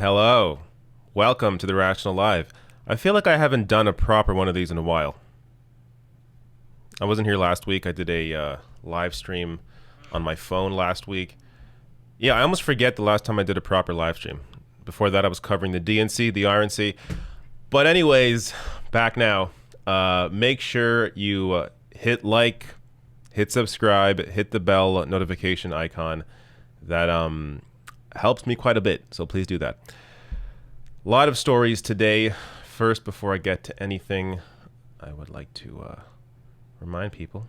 Hello. Welcome to The Rational Live. I feel like I haven't done a proper one of these in a while. I wasn't here last week. I did a live stream on my phone last week. Yeah, I almost forget the last time I did a proper live stream. Before that, I was covering the DNC, the RNC. But anyways, back now. Make sure you hit like, hit subscribe, hit the bell notification icon. That helps me quite a bit, so please do that. A lot of stories today. First, before I get to anything, I would like to remind people,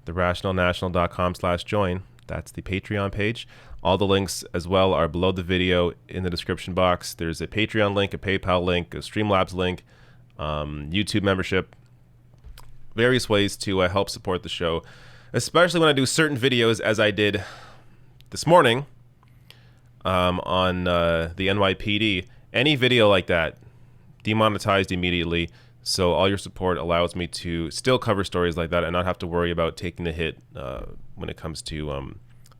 therationalnational.com/join. That's the Patreon page. All the links as well are below the video in the description box. There's a Patreon link, a PayPal link, a Streamlabs link, YouTube membership, various ways to help support the show, especially when I do certain videos, as I did this morning on the NYPD. Any video like that, demonetized immediately. So all your support allows me to still cover stories like that and not have to worry about taking the hit when it comes to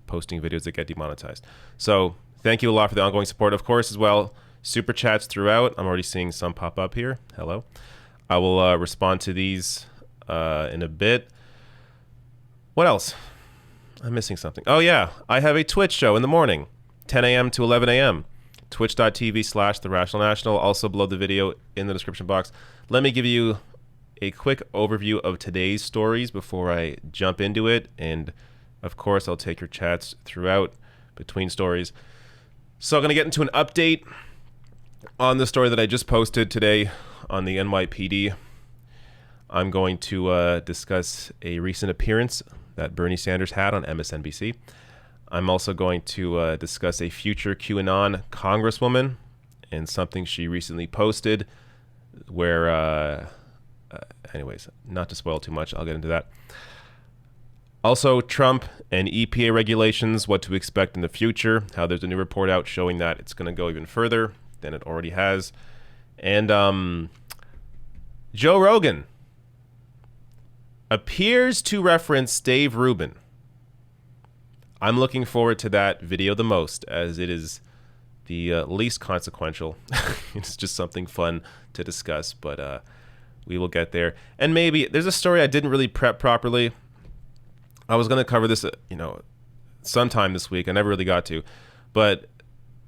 posting videos that get demonetized. So thank you a lot for the ongoing support. Of course, as well, super chats throughout. I'm already seeing some pop up here. Hello. I will respond to these in a bit. What else? I'm missing something. Oh, yeah. I have a Twitch show in the morning, 10 a.m. to 11 a.m. Twitch.tv/TheRationalNational. Also below the video in the description box. Let me give you a quick overview of today's stories before I jump into it. And, of course, I'll take your chats throughout between stories. So I'm going to get into an update on the story that I just posted today on the NYPD. I'm going to discuss a recent appearance that Bernie Sanders had on MSNBC. I'm also going to discuss a future QAnon congresswoman and something she recently posted where, anyways, not to spoil too much, I'll get into that. Also, Trump and EPA regulations, what to expect in the future, how there's a new report out showing that it's going to go even further than it already has. And Joe Rogan appears to reference Dave Rubin. I'm looking forward to that video the most, as it is the least consequential. It's just something fun to discuss, but we will get there. And maybe there's a story I didn't really prep properly. I was going to cover this, sometime this week. I never really got to, but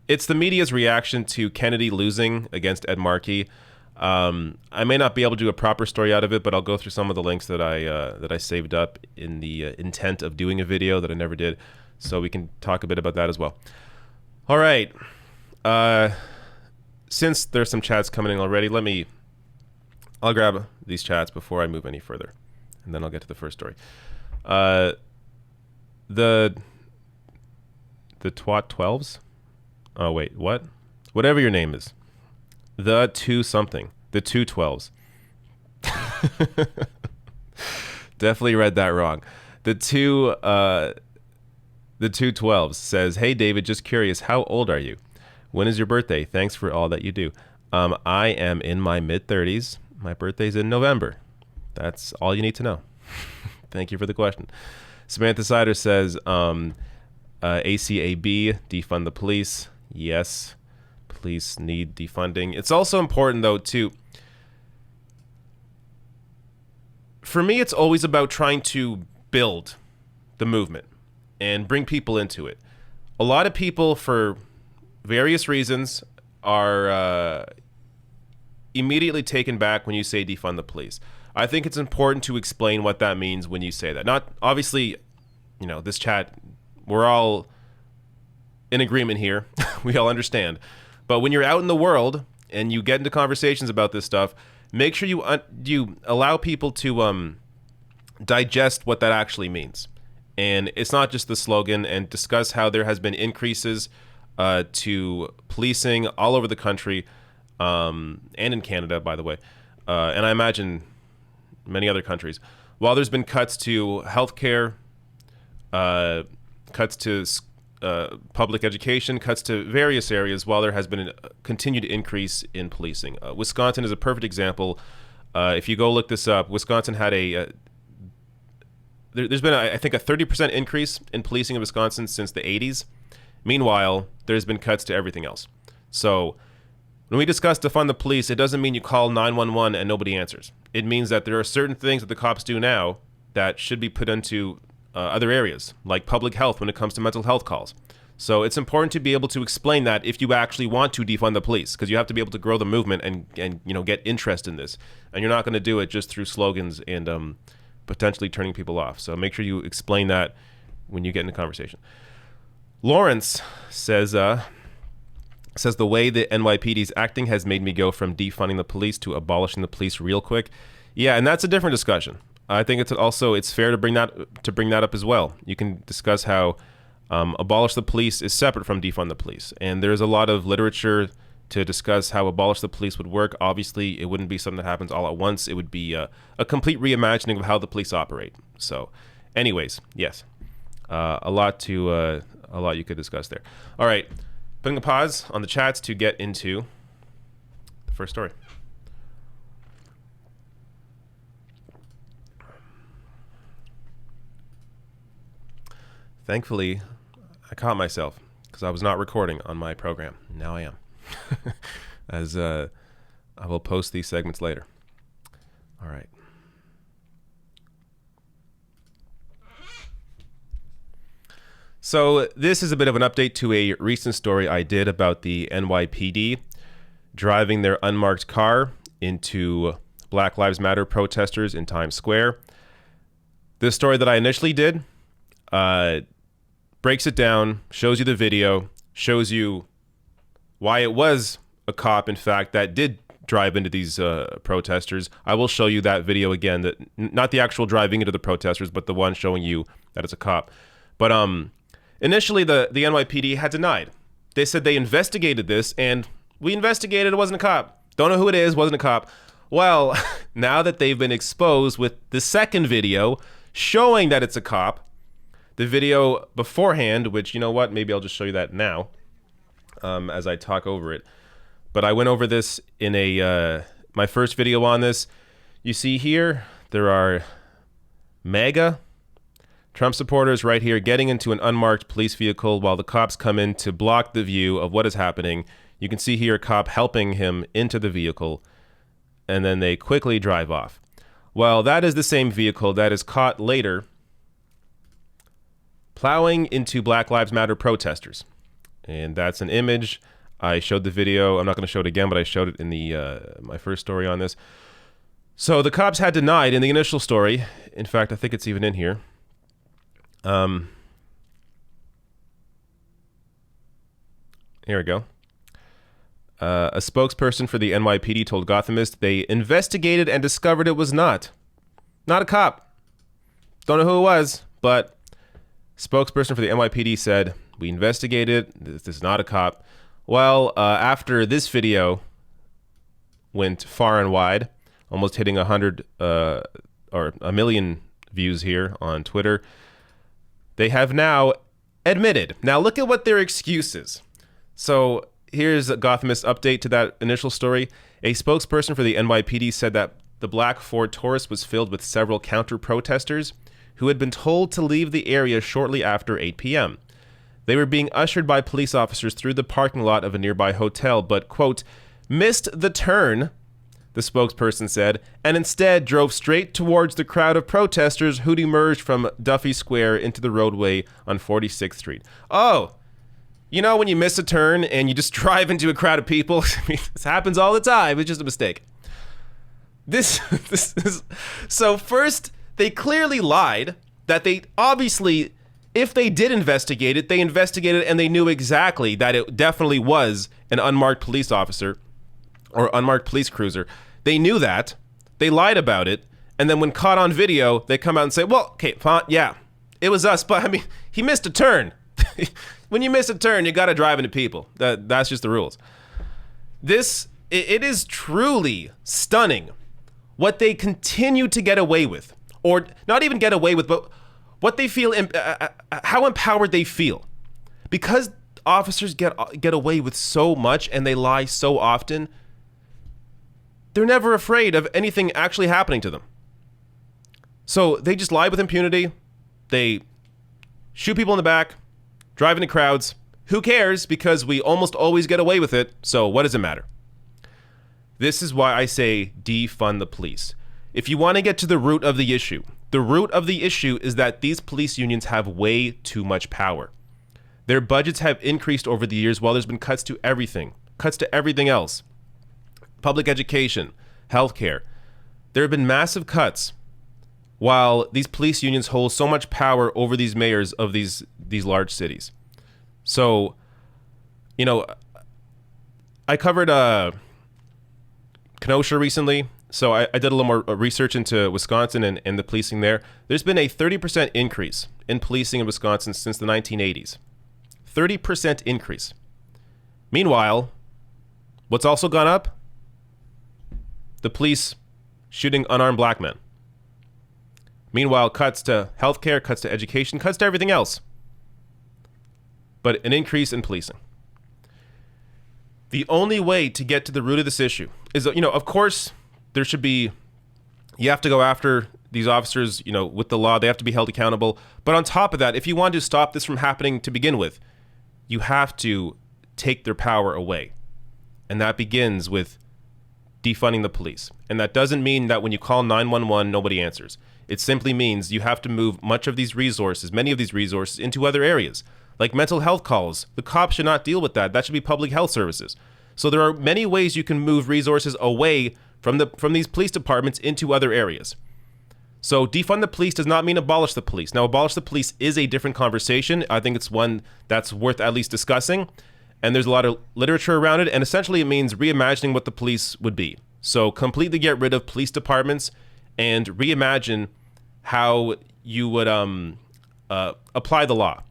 it's the media's reaction to Kennedy losing against Ed Markey. I may not be able to do a proper story out of it, but I'll go through some of the links that I saved up in the intent of doing a video that I never did, so we can talk a bit about that as well. All right. Since there's some chats coming in already, I'll grab these chats before I move any further, and then I'll get to the first story. The twat 12s. Oh wait, what? Whatever your name is, the 212s. Definitely read that wrong. The 212s says, "Hey David, just curious, how old are you? When is your birthday? Thanks for all that you do." I am in my mid-30s. My birthday's in November. That's all you need to know. Thank you for the question. Samantha Sider says, ACAB, defund the police. Yes, police need defunding. It's also important, though, for me, it's always about trying to build the movement and bring people into it. A lot of people, for various reasons, are immediately taken back when you say defund the police. I think it's important to explain what that means when you say that. Not obviously, this chat, we're all in agreement here. We all understand. But when you're out in the world and you get into conversations about this stuff, make sure you allow people to digest what that actually means. And it's not just the slogan, and discuss how there has been increases to policing all over the country, and in Canada, by the way. And I imagine many other countries. While there's been cuts to healthcare, cuts to public education, cuts to various areas, while there has been a continued increase in policing. Wisconsin is a perfect example. If you go look this up, Wisconsin had there's been, I think, a 30% increase in policing in Wisconsin since the 80s. Meanwhile, there's been cuts to everything else. So when we discuss defund the police, it doesn't mean you call 911 and nobody answers. It means that there are certain things that the cops do now that should be put into other areas, like public health when it comes to mental health calls. So it's important to be able to explain that if you actually want to defund the police, because you have to be able to grow the movement and get interest in this. And you're not going to do it just through slogans and potentially turning people off. So make sure you explain that when you get into conversation. Lawrence says the way the NYPD is acting has made me go from defunding the police to abolishing the police real quick. Yeah, and that's a different discussion. I think it's fair to bring that up as well. You can discuss how abolish the police is separate from defund the police, and there's a lot of literature to discuss how abolish the police would work. Obviously, it wouldn't be something that happens all at once. It would be a complete reimagining of how the police operate. So, anyways, yes, a lot you could discuss there. All right, putting a pause on the chats to get into the first story. Thankfully, I caught myself because I was not recording on my program. Now I am. As I will post these segments later. All right. So this is a bit of an update to a recent story I did about the NYPD driving their unmarked car into Black Lives Matter protesters in Times Square. This story that I initially did breaks it down, shows you the video, shows you why it was a cop, in fact, that did drive into these protesters. I will show you that video again, that not the actual driving into the protesters, but the one showing you that it's a cop. But initially, the NYPD had denied. They said they investigated this, and We investigated. It wasn't a cop. Don't know who it is. Wasn't a cop. Well, now that they've been exposed with the second video showing that it's a cop, the video beforehand, which, you know what, maybe I'll just show you that now as I talk over it. But I went over this in my first video on this. You see here, there are MAGA Trump supporters right here getting into an unmarked police vehicle while the cops come in to block the view of what is happening. You can see here a cop helping him into the vehicle, and then they quickly drive off. Well, that is the same vehicle that is caught later plowing into Black Lives Matter protesters. And that's an image. I showed the video. I'm not going to show it again, but I showed it in my first story on this. So the cops had denied in the initial story. In fact, I think it's even in here. Here we go. A spokesperson for the NYPD told Gothamist they investigated and discovered it was not a cop. Don't know who it was, but spokesperson for the NYPD said, we investigated. This is not a cop. Well, after this video went far and wide, almost hitting 100 or a million views here on Twitter, they have now admitted. Now look at what their excuse is. So here's a Gothamist update to that initial story. A spokesperson for the NYPD said that the black Ford Taurus was filled with several counter-protesters who had been told to leave the area shortly after 8 p.m. They were being ushered by police officers through the parking lot of a nearby hotel, but, quote, missed the turn, the spokesperson said, and instead drove straight towards the crowd of protesters who'd emerged from Duffy Square into the roadway on 46th Street. Oh, you know when you miss a turn and you just drive into a crowd of people? I mean, this happens all the time. It's just a mistake. This is... So first, they clearly lied that they obviously... If they did investigate it, they investigated and they knew exactly that it definitely was an unmarked police officer or unmarked police cruiser. They knew that. They lied about it. And then when caught on video, they come out and say, well, okay, fine, yeah, it was us. But I mean, he missed a turn. When you miss a turn, you got to drive into people. That's just the rules. It is truly stunning what they continue to get away with. Or not even get away with, but what they feel, how empowered they feel. Because officers get away with so much and they lie so often, they're never afraid of anything actually happening to them. So they just lie with impunity. They shoot people in the back, drive into crowds. Who cares? Because we almost always get away with it. So what does it matter? This is why I say defund the police. If you want to get to the root of the issue, the root of the issue is that these police unions have way too much power. Their budgets have increased over the years while there's been cuts to everything else. Public education, healthcare. There have been massive cuts while these police unions hold so much power over these mayors of these large cities. So, you know, I covered Kenosha recently. So I did a little more research into Wisconsin and the policing there. There's been a 30% increase in policing in Wisconsin since the 1980s. 30% increase. Meanwhile, what's also gone up? The police shooting unarmed black men. Meanwhile, cuts to healthcare, cuts to education, cuts to everything else. But an increase in policing. The only way to get to the root of this issue is, you know, of course, there should be, you have to go after these officers, you know, with the law. They have to be held accountable. But on top of that, if you want to stop this from happening to begin with, you have to take their power away. And that begins with defunding the police. And that doesn't mean that when you call 911, nobody answers. It simply means you have to move many of these resources, into other areas. Like mental health calls. The cops should not deal with that. That should be public health services. So there are many ways you can move resources away from these police departments into other areas. So defund the police does not mean abolish the police. Now, abolish the police is a different conversation. I think it's one that's worth at least discussing. And there's a lot of literature around it. And essentially it means reimagining what the police would be. So completely get rid of police departments and reimagine how you would apply the law.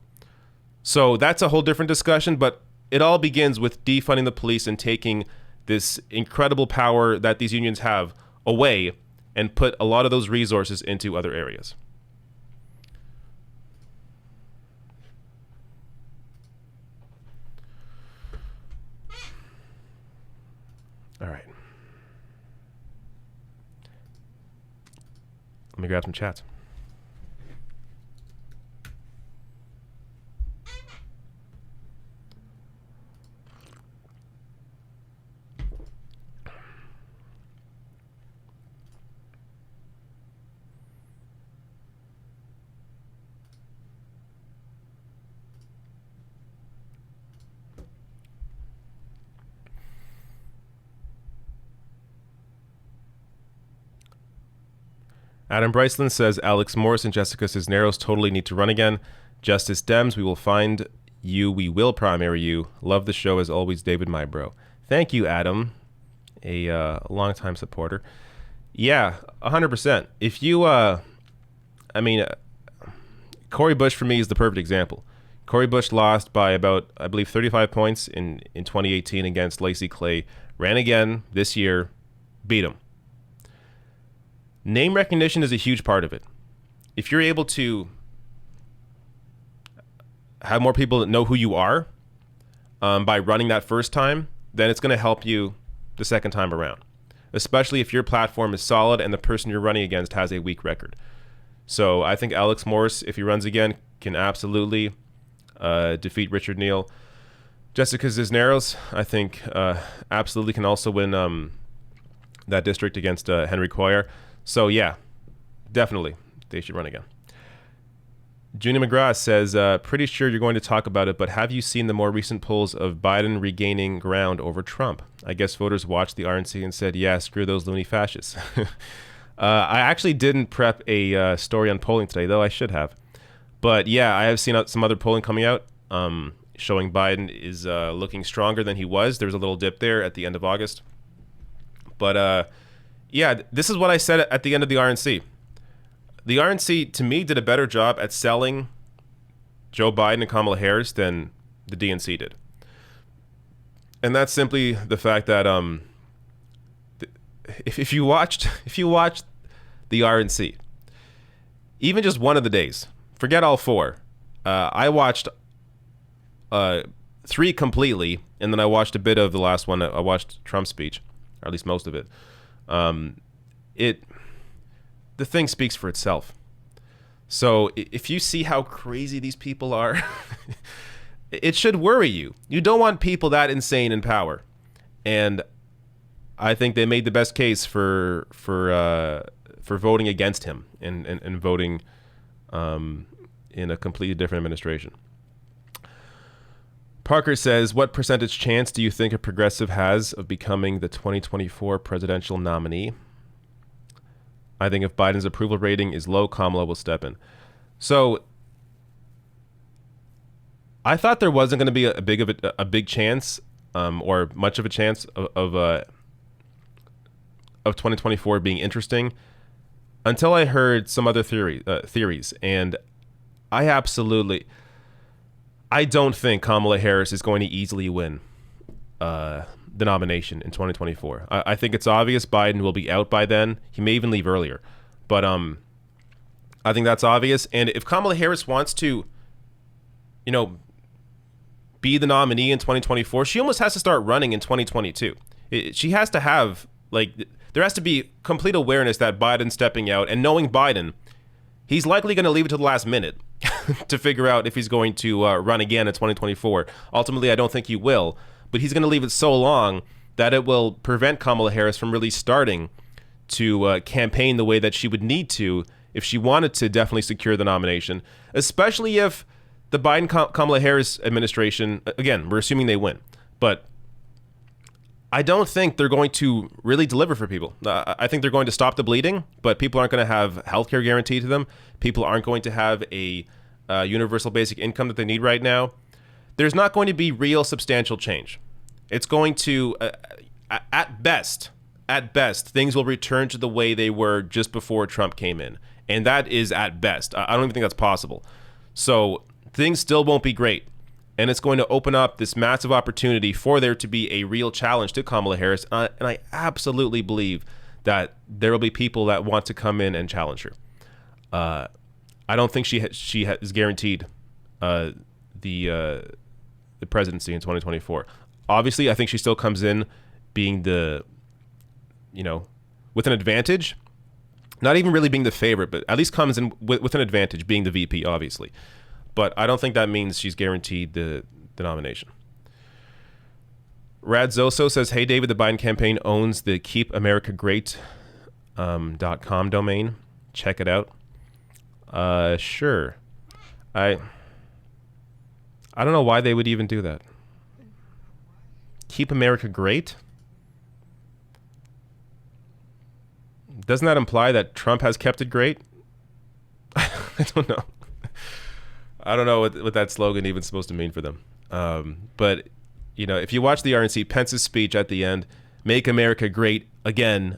So that's a whole different discussion. But it all begins with defunding the police and taking this incredible power that these unions have away and put a lot of those resources into other areas. All right. Let me grab some chats. Adam Bryceland says Alex Morris and Jessica Cisneros totally need to run again. Justice Dems, we will find you. We will primary you. Love the show as always, David Mybro. Thank you, Adam, a longtime supporter. Yeah, 100%. If you, Cori Bush for me is the perfect example. Cori Bush lost by about, I believe, 35 points in 2018 against Lacey Clay. Ran again this year, beat him. Name recognition is a huge part of it. If you're able to have more people that know who you are by running that first time, then it's going to help you the second time around, especially if your platform is solid and the person you're running against has a weak record. So I think Alex Morris, if he runs again, can absolutely defeat Richard Neal. Jessica Cisneros, I think, absolutely can also win that district against Henry Cuellar. So yeah, definitely they should run again. Junie McGrath says, pretty sure you're going to talk about it, but have you seen the more recent polls of Biden regaining ground over Trump? I guess voters watched the RNC and said, yeah, screw those loony fascists. I actually didn't prep a story on polling today, though I should have. But yeah, I have seen some other polling coming out showing Biden is looking stronger than he was. There was a little dip there at the end of August. But yeah, this is what I said at the end of the RNC. The RNC, to me, did a better job at selling Joe Biden and Kamala Harris than the DNC did. And that's simply the fact that if you watched the RNC, even just one of the days, forget all four. I watched 3 completely, and then I watched a bit of the last one. I watched Trump's speech, or at least most of it. The thing speaks for itself. So if you see how crazy these people are, it should worry you. You don't want people that insane in power. And I think they made the best case for voting against him and voting in a completely different administration. Parker says, what percentage chance do you think a progressive has of becoming the 2024 presidential nominee? I think if Biden's approval rating is low, Kamala will step in. So I thought there wasn't going to be a big chance or much of a chance of 2024 being interesting until I heard some other theories. And I don't think Kamala Harris is going to easily win the nomination in 2024. I think it's obvious Biden will be out by then. He may even leave earlier. But I think that's obvious. And if Kamala Harris wants to, be the nominee in 2024, she almost has to start running in 2022. She has to have, there has to be complete awareness that Biden's stepping out, and knowing Biden, he's likely going to leave it to the last minute to figure out if he's going to run again in 2024. Ultimately, I don't think he will, but he's going to leave it so long that it will prevent Kamala Harris from really starting to campaign the way that she would need to if she wanted to definitely secure the nomination, especially if the Biden-Kamala Harris administration, again, we're assuming they win, but I don't think they're going to really deliver for people. I think they're going to stop the bleeding, but people aren't going to have healthcare guaranteed to them. People aren't going to have a universal basic income that they need right now. There's not going to be real substantial change. It's going to, at best, things will return to the way they were just before Trump came in. And that is at best. I don't even think that's possible. So things still won't be great. And it's going to open up this massive opportunity for there to be a real challenge to Kamala Harris. And I absolutely believe that there will be people that want to come in and challenge her. I don't think she is guaranteed the presidency in 2024. Obviously, I think she still comes in being with an advantage. Not even really being the favorite, but at least comes in with an advantage, being the VP, obviously. But I don't think that means she's guaranteed the nomination. Rad Zoso says, hey, David, the Biden campaign owns the keepamericagreat.com domain. Check it out. Sure. I don't know why they would even do that. Keep America great? Doesn't that imply that Trump has kept it great? I don't know. I don't know what that slogan even supposed to mean for them. But, if you watch the RNC, Pence's speech at the end, make America great again.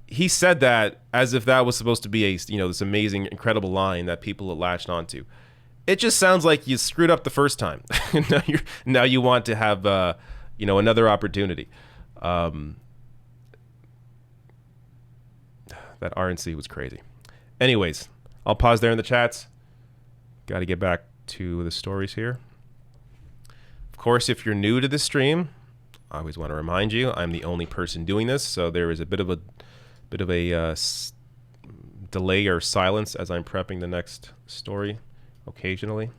He said that as if that was supposed to be this amazing, incredible line that people latched onto. It just sounds like you screwed up the first time. now you want to have, another opportunity. That RNC was crazy. Anyways, I'll pause there in the chats. Got to get back to the stories here. Of course, if you're new to this stream, I always want to remind you, I'm the only person doing this, so there is a bit of a delay or silence as I'm prepping the next story occasionally.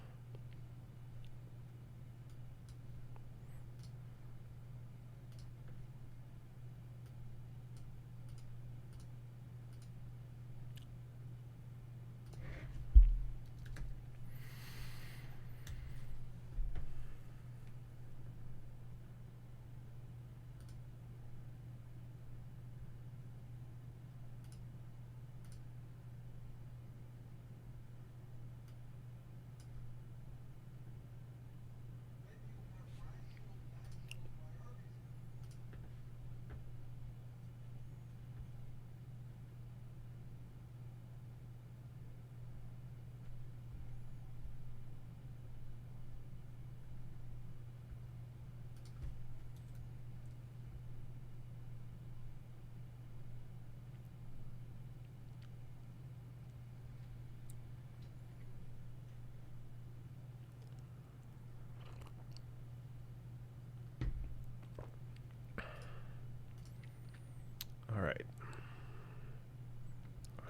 All right.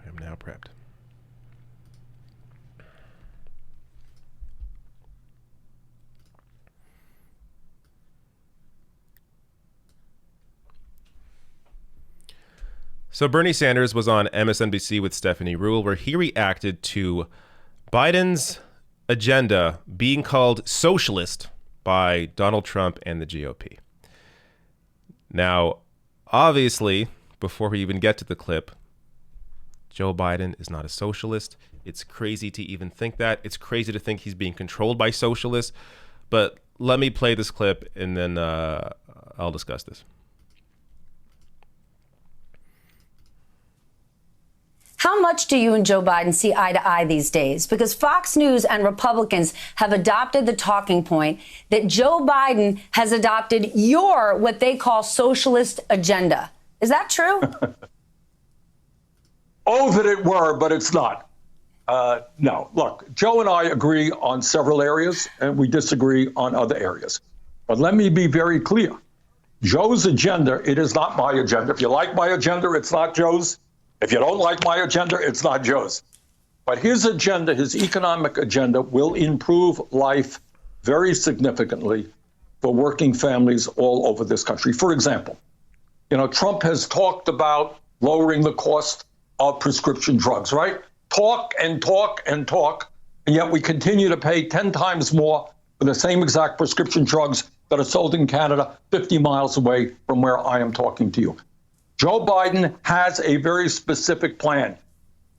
I am now prepped. So Bernie Sanders was on MSNBC with Stephanie Ruhle, where he reacted to Biden's agenda being called socialist by Donald Trump and the GOP. Now, obviously, before we even get to the clip, Joe Biden is not a socialist. It's crazy to even think that. It's crazy to think he's being controlled by socialists. But let me play this clip and then I'll discuss this. How much do you and Joe Biden see eye to eye these days? Because Fox News and Republicans have adopted the talking point that Joe Biden has adopted your, what they call, socialist agenda. Is that true? Oh, that it were, but it's not. No, look, Joe and I agree on several areas and we disagree on other areas. But let me be very clear. Joe's agenda, it is not my agenda. If you like my agenda, it's not Joe's. If you don't like my agenda, it's not Joe's. But his agenda, his economic agenda, will improve life very significantly for working families all over this country. For example, Trump has talked about lowering the cost of prescription drugs, right? Talk and talk and talk, and yet we continue to pay 10 times more for the same exact prescription drugs that are sold in Canada 50 miles away from where I am talking to you. Joe Biden has a very specific plan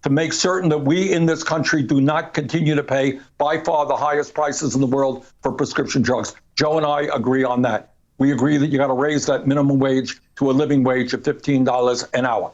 to make certain that we in this country do not continue to pay by far the highest prices in the world for prescription drugs. Joe and I agree on that. We agree that you got to raise that minimum wage to a living wage of $15 an hour.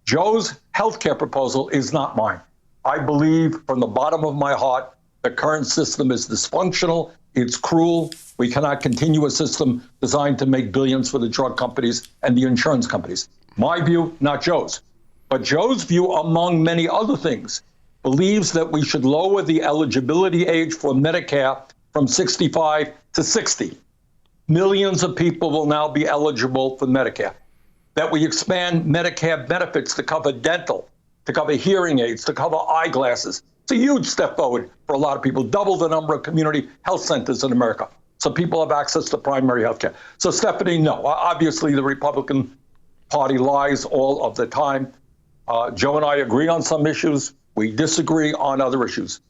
Joe's health care proposal is not mine. I believe from the bottom of my heart The current system is dysfunctional. It's cruel. We cannot continue a system designed to make billions for the drug companies and the insurance companies. My view, not Joe's. But Joe's view, among many other things, believes that we should lower the eligibility age for Medicare from 65 to 60. Millions of people will now be eligible for Medicare. That we expand Medicare benefits to cover dental, to cover hearing aids, to cover eyeglasses. It's a huge step forward for a lot of people, double the number of community health centers in America. So people have access to primary health care. So Stephanie, no, obviously the Republican Party lies all of the time. Joe and I agree on some issues. We disagree on other issues.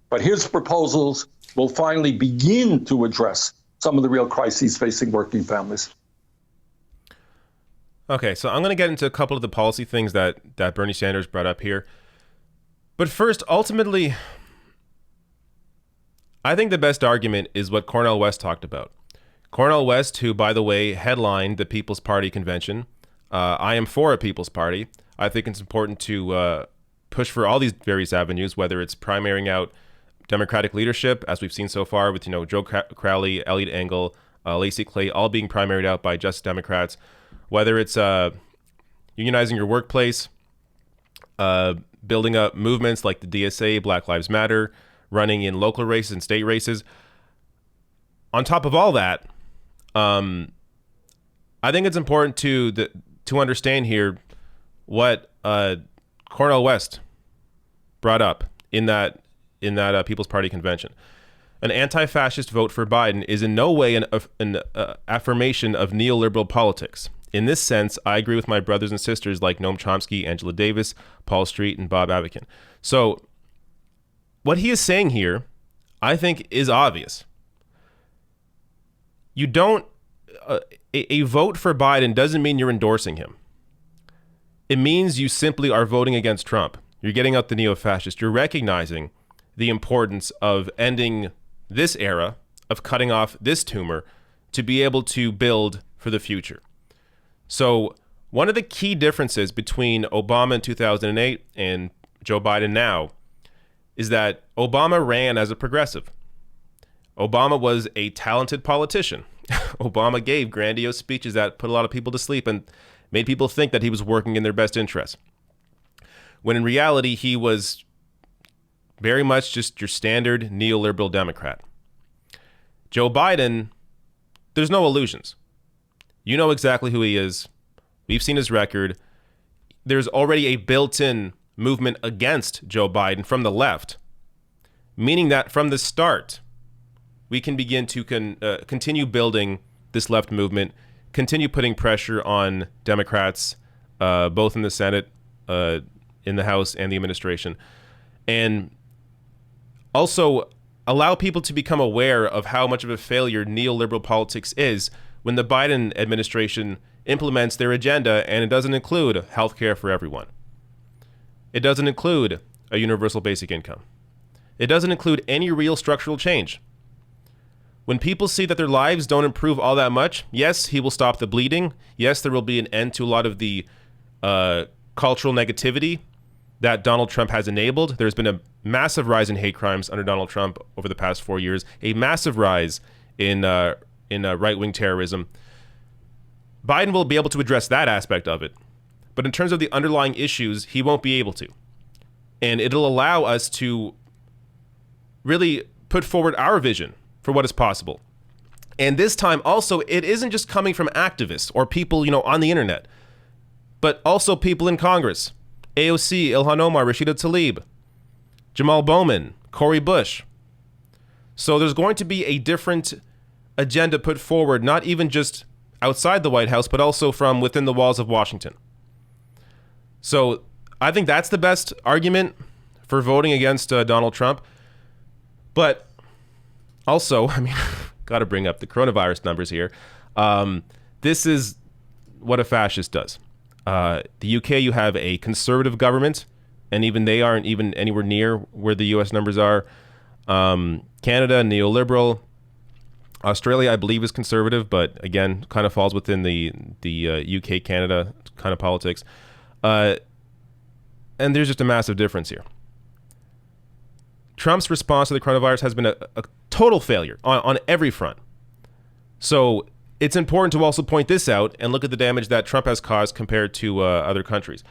But his proposals will finally begin to address some of the real crises facing working families. Okay, so I'm going to get into a couple of the policy things that Bernie Sanders brought up here. But first, ultimately, I think the best argument is what Cornel West talked about. Cornel West, who, by the way, headlined the People's Party convention. I am for a People's Party. I think it's important to push for all these various avenues, whether it's primarying out Democratic leadership, as we've seen so far with, Joe Crowley, Elliot Engel, Lacey Clay, all being primaried out by just Democrats, whether it's unionizing your workplace, building up movements like the DSA, Black Lives Matter, running in local races and state races. On top of all that, I think it's important to understand here what Cornel West brought up in that People's Party convention. An anti-fascist vote for Biden is in no way an affirmation of neoliberal politics. In this sense, I agree with my brothers and sisters like Noam Chomsky, Angela Davis, Paul Street, and Bob Avakian. So what he is saying here, I think, is obvious. You don't a vote for Biden doesn't mean you're endorsing him. It means you simply are voting against Trump. You're getting out the neo-fascist. You're recognizing the importance of ending this era, of cutting off this tumor to be able to build for the future. So one of the key differences between Obama in 2008 and Joe Biden now is that Obama ran as a progressive. Obama was a talented politician. Obama gave grandiose speeches that put a lot of people to sleep and made people think that he was working in their best interests, when in reality he was very much just your standard neoliberal Democrat. Joe Biden, there's no illusions. You know exactly who he is. We've seen his record. There's already a built-in movement against Joe Biden from the left, meaning that from the start, we can begin to continue building this left movement, continue putting pressure on Democrats, both in the Senate, in the House, and the administration, and also allow people to become aware of how much of a failure neoliberal politics is when the Biden administration implements their agenda, and it doesn't include health care for everyone. It doesn't include a universal basic income. It doesn't include any real structural change. When people see that their lives don't improve all that much, yes, he will stop the bleeding. Yes, there will be an end to a lot of the cultural negativity that Donald Trump has enabled. There's been a massive rise in hate crimes under Donald Trump over the past 4 years, a massive rise in right-wing terrorism. Biden will be able to address that aspect of it. But in terms of the underlying issues, he won't be able to. And it'll allow us to really put forward our vision for what is possible. And this time also, it isn't just coming from activists or people, on the internet, but also people in Congress. AOC, Ilhan Omar, Rashida Tlaib, Jamal Bowman, Cori Bush. So there's going to be a different agenda put forward, not even just outside the White House, but also from within the walls of Washington. So I think that's the best argument for voting against Donald Trump. But also, got to bring up the coronavirus numbers here. This is what a fascist does. The UK, you have a conservative government, and even they aren't even anywhere near where the US numbers are. Canada, neoliberal. Australia, I believe, is conservative, but again, kind of falls within the UK, Canada kind of politics. And there's just a massive difference here. Trump's response to the coronavirus has been a total failure on every front. So it's important to also point this out and look at the damage that Trump has caused compared to other countries.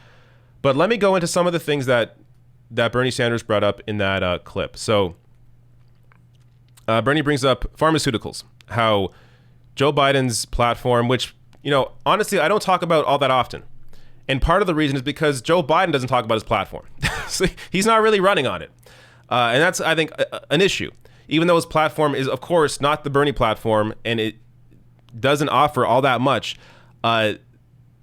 But let me go into some of the things that Bernie Sanders brought up in that clip. So Bernie brings up pharmaceuticals, how Joe Biden's platform, which, honestly, I don't talk about all that often. And part of the reason is because Joe Biden doesn't talk about his platform. So he's not really running on it. And that's, I think, an issue. Even though his platform is, of course, not the Bernie platform and it doesn't offer all that much, there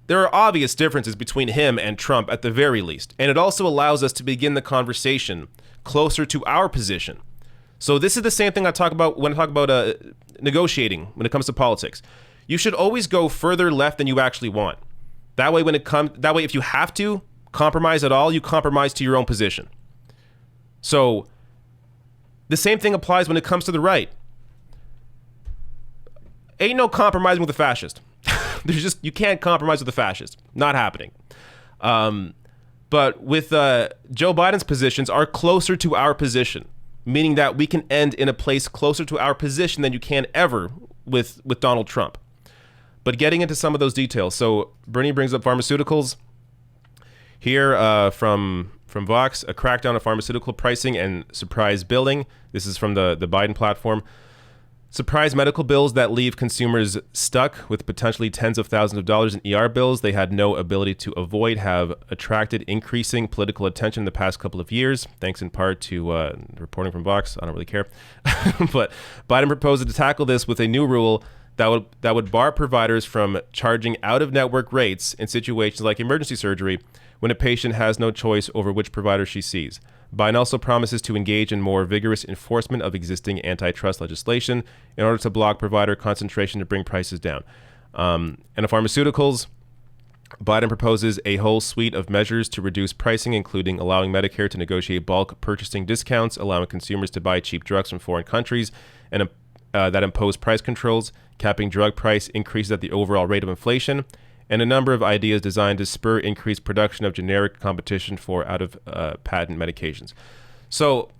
are obvious differences between him and Trump at the very least. And it also allows us to begin the conversation closer to our position. So this is the same thing I talk about when I talk about negotiating when it comes to politics. You should always go further left than you actually want. That way, if you have to compromise at all, you compromise to your own position. So the same thing applies when it comes to the right. Ain't no compromising with a fascist. You can't compromise with a fascist. Not happening. But with Joe Biden's positions are closer to our position, meaning that we can end in a place closer to our position than you can ever with Donald Trump. But getting into some of those details. So Bernie brings up pharmaceuticals. Here from Vox, a crackdown on pharmaceutical pricing and surprise billing. This is from the Biden platform. Surprise medical bills that leave consumers stuck with potentially tens of thousands of dollars in ER bills they had no ability to avoid have attracted increasing political attention in the past couple of years, thanks in part to reporting from Vox. I don't really care. But Biden proposed to tackle this with a new rule that would bar providers from charging out-of-network rates in situations like emergency surgery when a patient has no choice over which provider she sees. Biden also promises to engage in more vigorous enforcement of existing antitrust legislation in order to block provider concentration to bring prices down. And on pharmaceuticals, Biden proposes a whole suite of measures to reduce pricing, including allowing Medicare to negotiate bulk purchasing discounts, allowing consumers to buy cheap drugs from foreign countries, and that impose price controls, capping drug price increases at the overall rate of inflation, and a number of ideas designed to spur increased production of generic competition for out-of-patent medications. So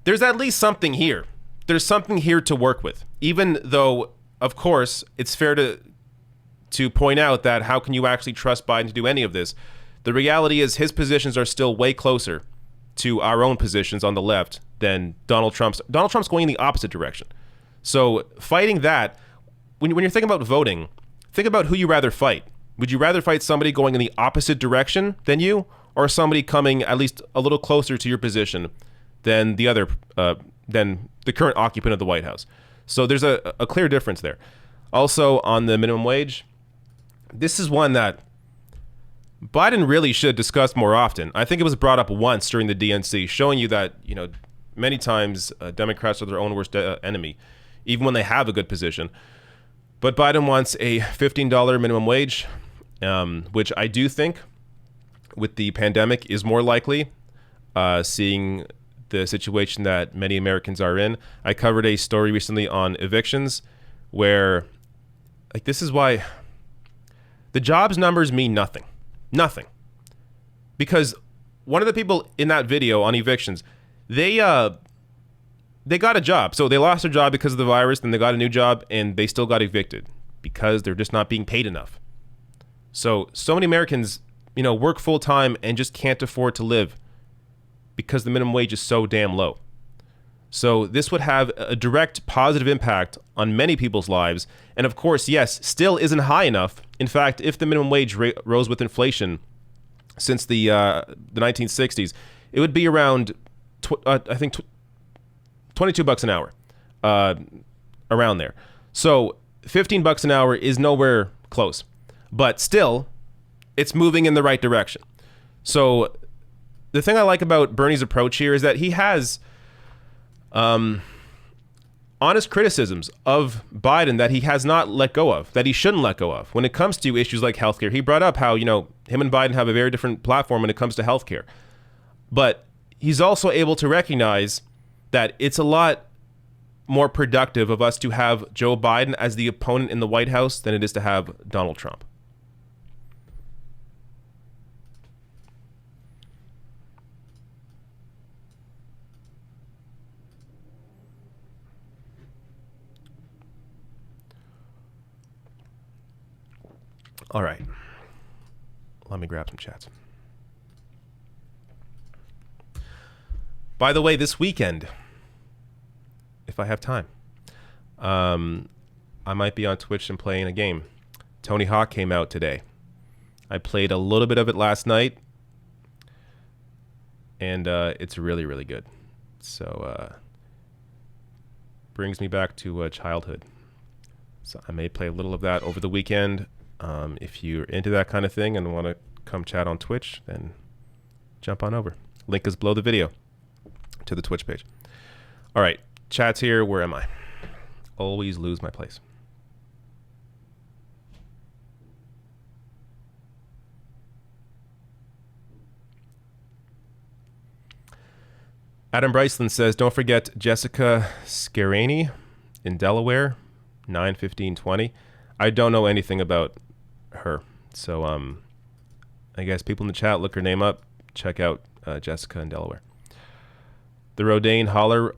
there's at least something here. There's something here to work with, even though, of course, it's fair to point out that how can you actually trust Biden to do any of this? The reality is his positions are still way closer to our own positions on the left than Donald Trump's. Donald Trump's going in the opposite direction. So fighting that, when you're thinking about voting, think about who you rather fight. Would you rather fight somebody going in the opposite direction than you, or somebody coming at least a little closer to your position than than the current occupant of the White House? So there's a clear difference there. Also, on the minimum wage, this is one that Biden really should discuss more often. I think it was brought up once during the DNC, showing you that, many times Democrats are their own worst enemy, even when they have a good position. But Biden wants a $15 minimum wage, which I do think with the pandemic is more likely, seeing the situation that many Americans are in. I covered a story recently on evictions where, this is why the jobs numbers mean nothing. Nothing. Because one of the people in that video on evictions, they got a job. So they lost their job because of the virus, then they got a new job, and they still got evicted because they're just not being paid enough. So many Americans, work full time and just can't afford to live because the minimum wage is so damn low. So this would have a direct positive impact on many people's lives. And of course, yes, still isn't high enough. In fact, if the minimum wage rose with inflation since the 1960s, it would be around, I think, $22 an hour, around there. So $15 an hour is nowhere close, but still, it's moving in the right direction. So the thing I like about Bernie's approach here is that he has honest criticisms of Biden that he has not let go of, that he shouldn't let go of. When it comes to issues like healthcare, he brought up how, him and Biden have a very different platform when it comes to healthcare. But he's also able to recognize that it's a lot more productive of us to have Joe Biden as the opponent in the White House than it is to have Donald Trump. All right. Let me grab some chats. By the way, this weekend, if I have time, I might be on Twitch and playing a game. Tony Hawk came out today. I played a little bit of it last night, and it's really, really good. So brings me back to childhood. So I may play a little of that over the weekend. If you're into that kind of thing and want to come chat on Twitch, then jump on over. Link is below the video to the Twitch page. All right, chat's here. Where am I? Always lose my place. Adam Bryceland says, don't forget Jessica Scarani in Delaware, 9/15/20. I don't know anything about her. So I guess people in the chat, look her name up. Check out Jessica in Delaware. The Rodan Holler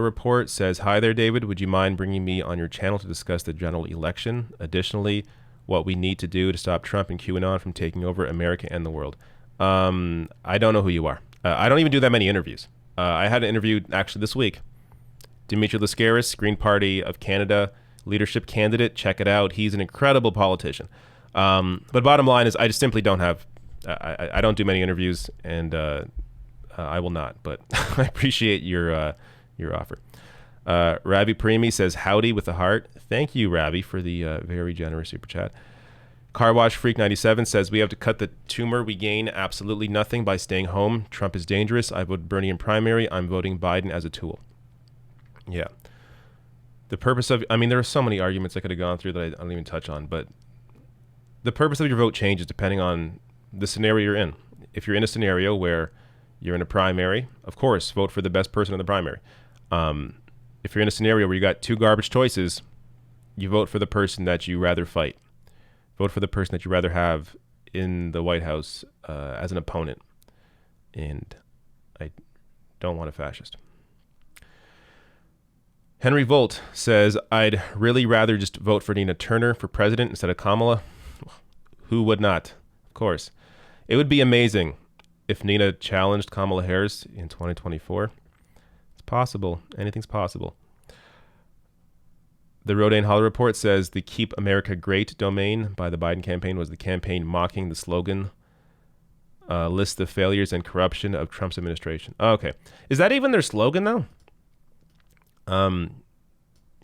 Report says, hi there, David. Would you mind bringing me on your channel to discuss the general election? Additionally, what we need to do to stop Trump and QAnon from taking over America and the world. I don't know who you are. I don't even do that many interviews. I had an interview actually this week. Dimitri Lascaris, Green Party of Canada leadership candidate. Check it out. He's an incredible politician. But bottom line is I just simply don't have, I don't do many interviews, and I will not, but I appreciate your offer. Ravi Premi says, howdy with the heart. Thank you, Ravi, for the very generous super chat. Car Wash Freak 97 says, we have to cut the tumor. We gain absolutely nothing by staying home. Trump is dangerous. I voted Bernie in primary. I'm voting Biden as a tool. Yeah. The purpose of, I mean, there are so many arguments I could have gone through that I don't even touch on, but the purpose of your vote changes depending on the scenario you're in. If you're in a scenario where you're in a primary, of course, vote for the best person in the primary. If you're in a scenario where you got two garbage choices, you vote for the person that you rather fight. Vote for the person that you rather have in the White House as an opponent. And I don't want a fascist. Henry Volt says, I'd really rather just vote for Nina Turner for president instead of Kamala. Who would not? Of course. It would be amazing if Nina challenged Kamala Harris in 2024. It's possible. Anything's possible. The Rodan Holler Report says the Keep America Great domain by the Biden campaign was the campaign mocking the slogan, list the failures and corruption of Trump's administration. Oh, okay. Is that even their slogan now?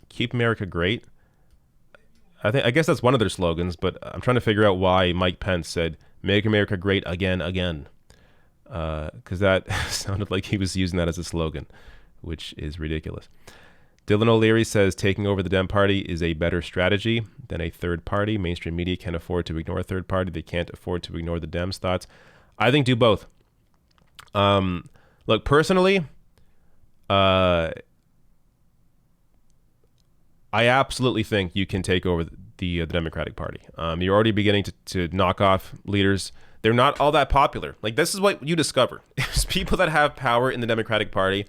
Keep America Great? I guess that's one of their slogans, but I'm trying to figure out why Mike Pence said, make America great again, again. Because that sounded like he was using that as a slogan, which is ridiculous. Dylan O'Leary says taking over the Dem Party is a better strategy than a third party. Mainstream media can't afford to ignore a third party. They can't afford to ignore the Dems' thoughts. I think do both. Look, personally, I absolutely think you can take over the Democratic Party. You're already beginning to knock off leaders. They're not all that popular. Like, this is what you discover. It's people that have power in the Democratic Party,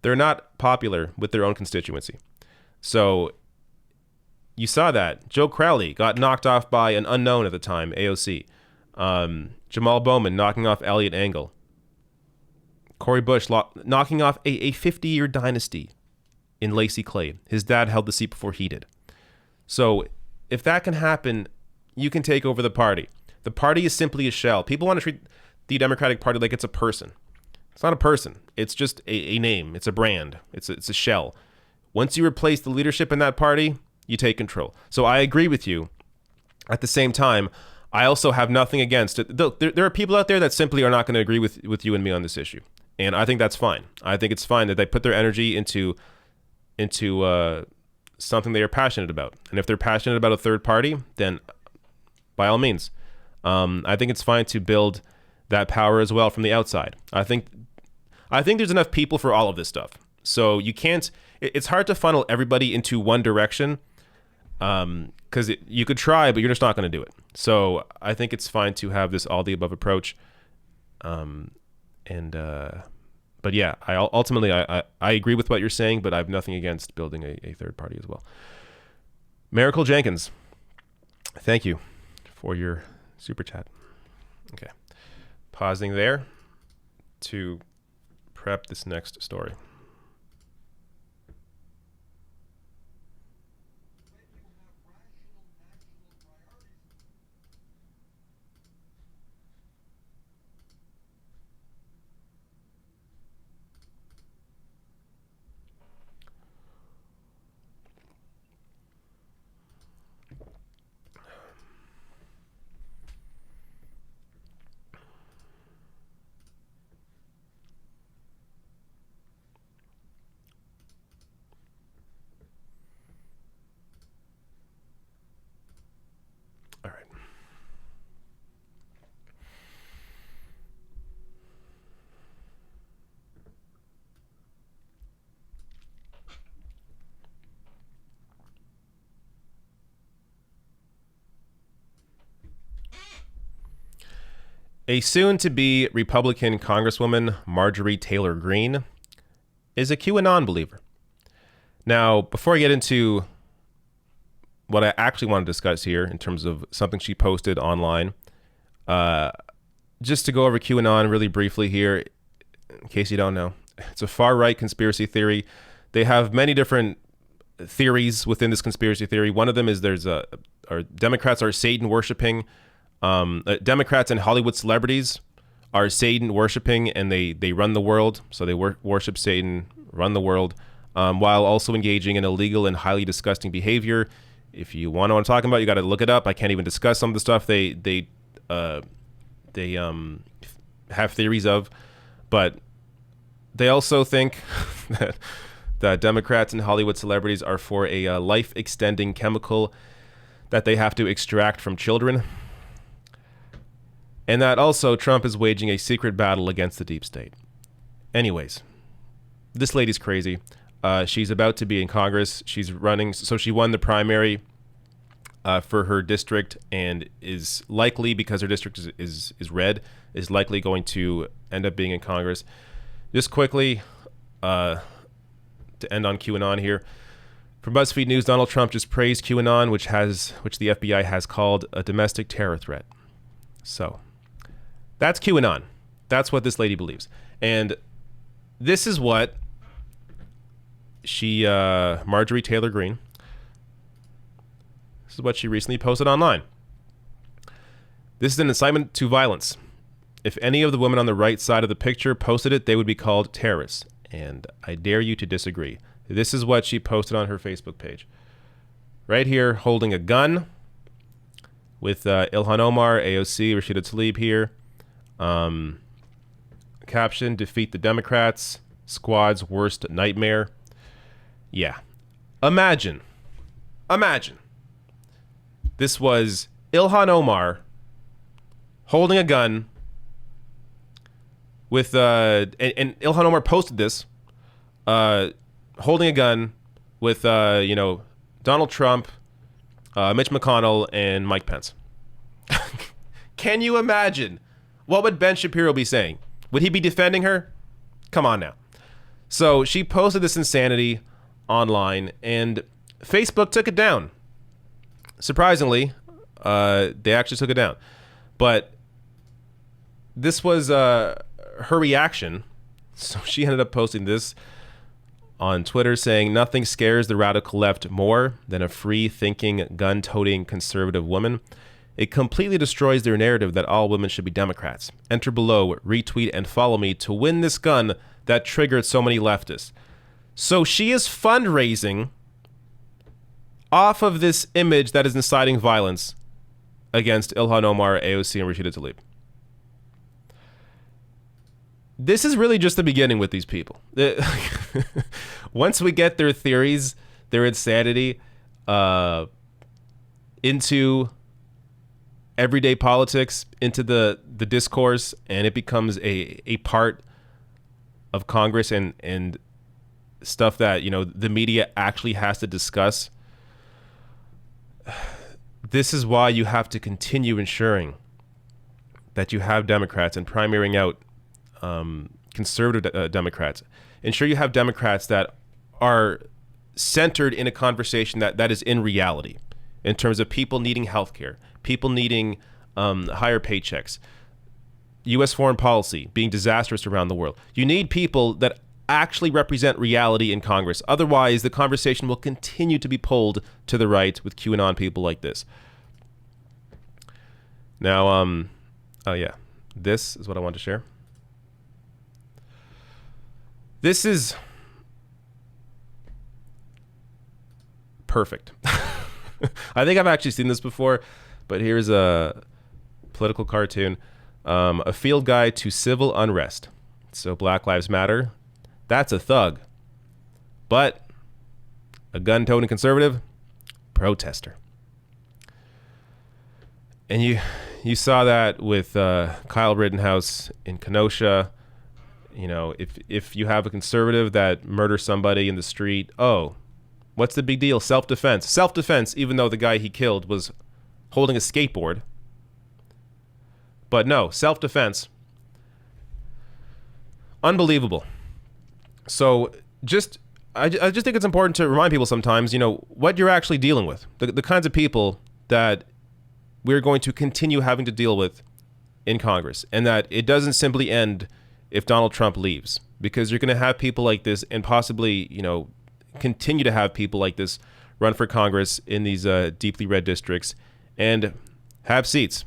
they're not popular with their own constituency. So you saw that. Joe Crowley got knocked off by an unknown at the time, AOC. Jamal Bowman knocking off Elliot Engel. Cory Bush knocking off a 50-year dynasty in Lacey Clay. His dad held the seat before he did. So if that can happen, you can take over the party. The party is simply a shell. People want to treat the Democratic Party like it's a person. It's not a person. It's just a name. It's a brand. It's a shell. Once you replace the leadership in that party, you take control. So I agree with you. At the same time, I also have nothing against it. There are people out there that simply are not going to agree with you and me on this issue. And I think that's fine. I think it's fine that they put their energy into something they are passionate about. And if they're passionate about a third party, then by all means. I think it's fine to build that power as well from the outside. I think there's enough people for all of this stuff. So you can't, it's hard to funnel everybody into one direction because you could try, but you're just not going to do it. So I think it's fine to have this all the above approach. But yeah, I agree with what you're saying, but I have nothing against building a third party as well. Miracle Jenkins, thank you for your super chat. Okay. Pausing there to prep this next story. All right. A soon-to-be Republican Congresswoman, Marjorie Taylor Greene, is a QAnon believer. Now, before I get into what I actually want to discuss here in terms of something she posted online, just to go over QAnon really briefly here, in case you don't know, it's a far-right conspiracy theory. They have many different theories within this conspiracy theory. One of them is Democrats are Satan worshiping. Democrats and Hollywood celebrities are Satan worshiping, and they run the world. So they worship Satan, run the world, while also engaging in illegal and highly disgusting behavior. If you want to know what I'm talking about, you got to look it up. I can't even discuss some of the stuff they have theories of, but they also think that Democrats and Hollywood celebrities are for a life-extending chemical that they have to extract from children. And that also Trump is waging a secret battle against the deep state. Anyways, this lady's crazy. She's about to be in Congress. She's running. So she won the primary for her district and is likely, because her district is red, is likely going to end up being in Congress. Just quickly, to end on QAnon here. From BuzzFeed News, Donald Trump just praised QAnon, which the FBI has called a domestic terror threat. So that's QAnon. That's what this lady believes. And this is what Marjorie Taylor Greene, this is what she recently posted online. This is an incitement to violence. If any of the women on the right side of the picture posted it, they would be called terrorists. And I dare you to disagree. This is what she posted on her Facebook page. Right here, holding a gun with Ilhan Omar, AOC, Rashida Tlaib here. Caption, defeat the Democrats, squad's worst nightmare. Yeah. Imagine. This was Ilhan Omar holding a gun with, and Ilhan Omar posted this, holding a gun with, Donald Trump, Mitch McConnell, and Mike Pence. Can you imagine? What would Ben Shapiro be saying? Would he be defending her? Come on now. So she posted this insanity online, and Facebook took it down. Surprisingly, they actually took it down. But this was her reaction. So she ended up posting this on Twitter saying, "Nothing scares the radical left more than a free-thinking, gun-toting conservative woman. It completely destroys their narrative that all women should be Democrats. Enter below, retweet, and follow me to win this gun that triggered so many leftists." So she is fundraising off of this image that is inciting violence against Ilhan Omar, AOC, and Rashida Tlaib. This is really just the beginning with these people. Once we get their theories, their insanity, into everyday politics, into the discourse, and it becomes a part of Congress and stuff that, the media actually has to discuss. This is why you have to continue ensuring that you have Democrats and primarying out conservative Democrats. Ensure you have Democrats that are centered in a conversation that is in reality, in terms of people needing health care, people needing higher paychecks, U.S. foreign policy being disastrous around the world. You need people that actually represent reality in Congress. Otherwise, the conversation will continue to be pulled to the right with QAnon people like this. Now, oh yeah, this is what I want to share. This is perfect. I think I've actually seen this before, but here's a political cartoon. A field guide to civil unrest. So Black Lives Matter, that's a thug. But a gun-toting conservative, protester. And you saw that with Kyle Rittenhouse in Kenosha. You know, if you have a conservative that murders somebody in the street, oh, what's the big deal? Self-defense. Self-defense, even though the guy he killed was holding a skateboard. But no, self-defense. Unbelievable. So I just think it's important to remind people sometimes, you know, what you're actually dealing with. The kinds of people that we're going to continue having to deal with in Congress. And that it doesn't simply end if Donald Trump leaves. Because you're going to have people like this and possibly, you know, continue to have people like this run for Congress in these deeply red districts and have seats.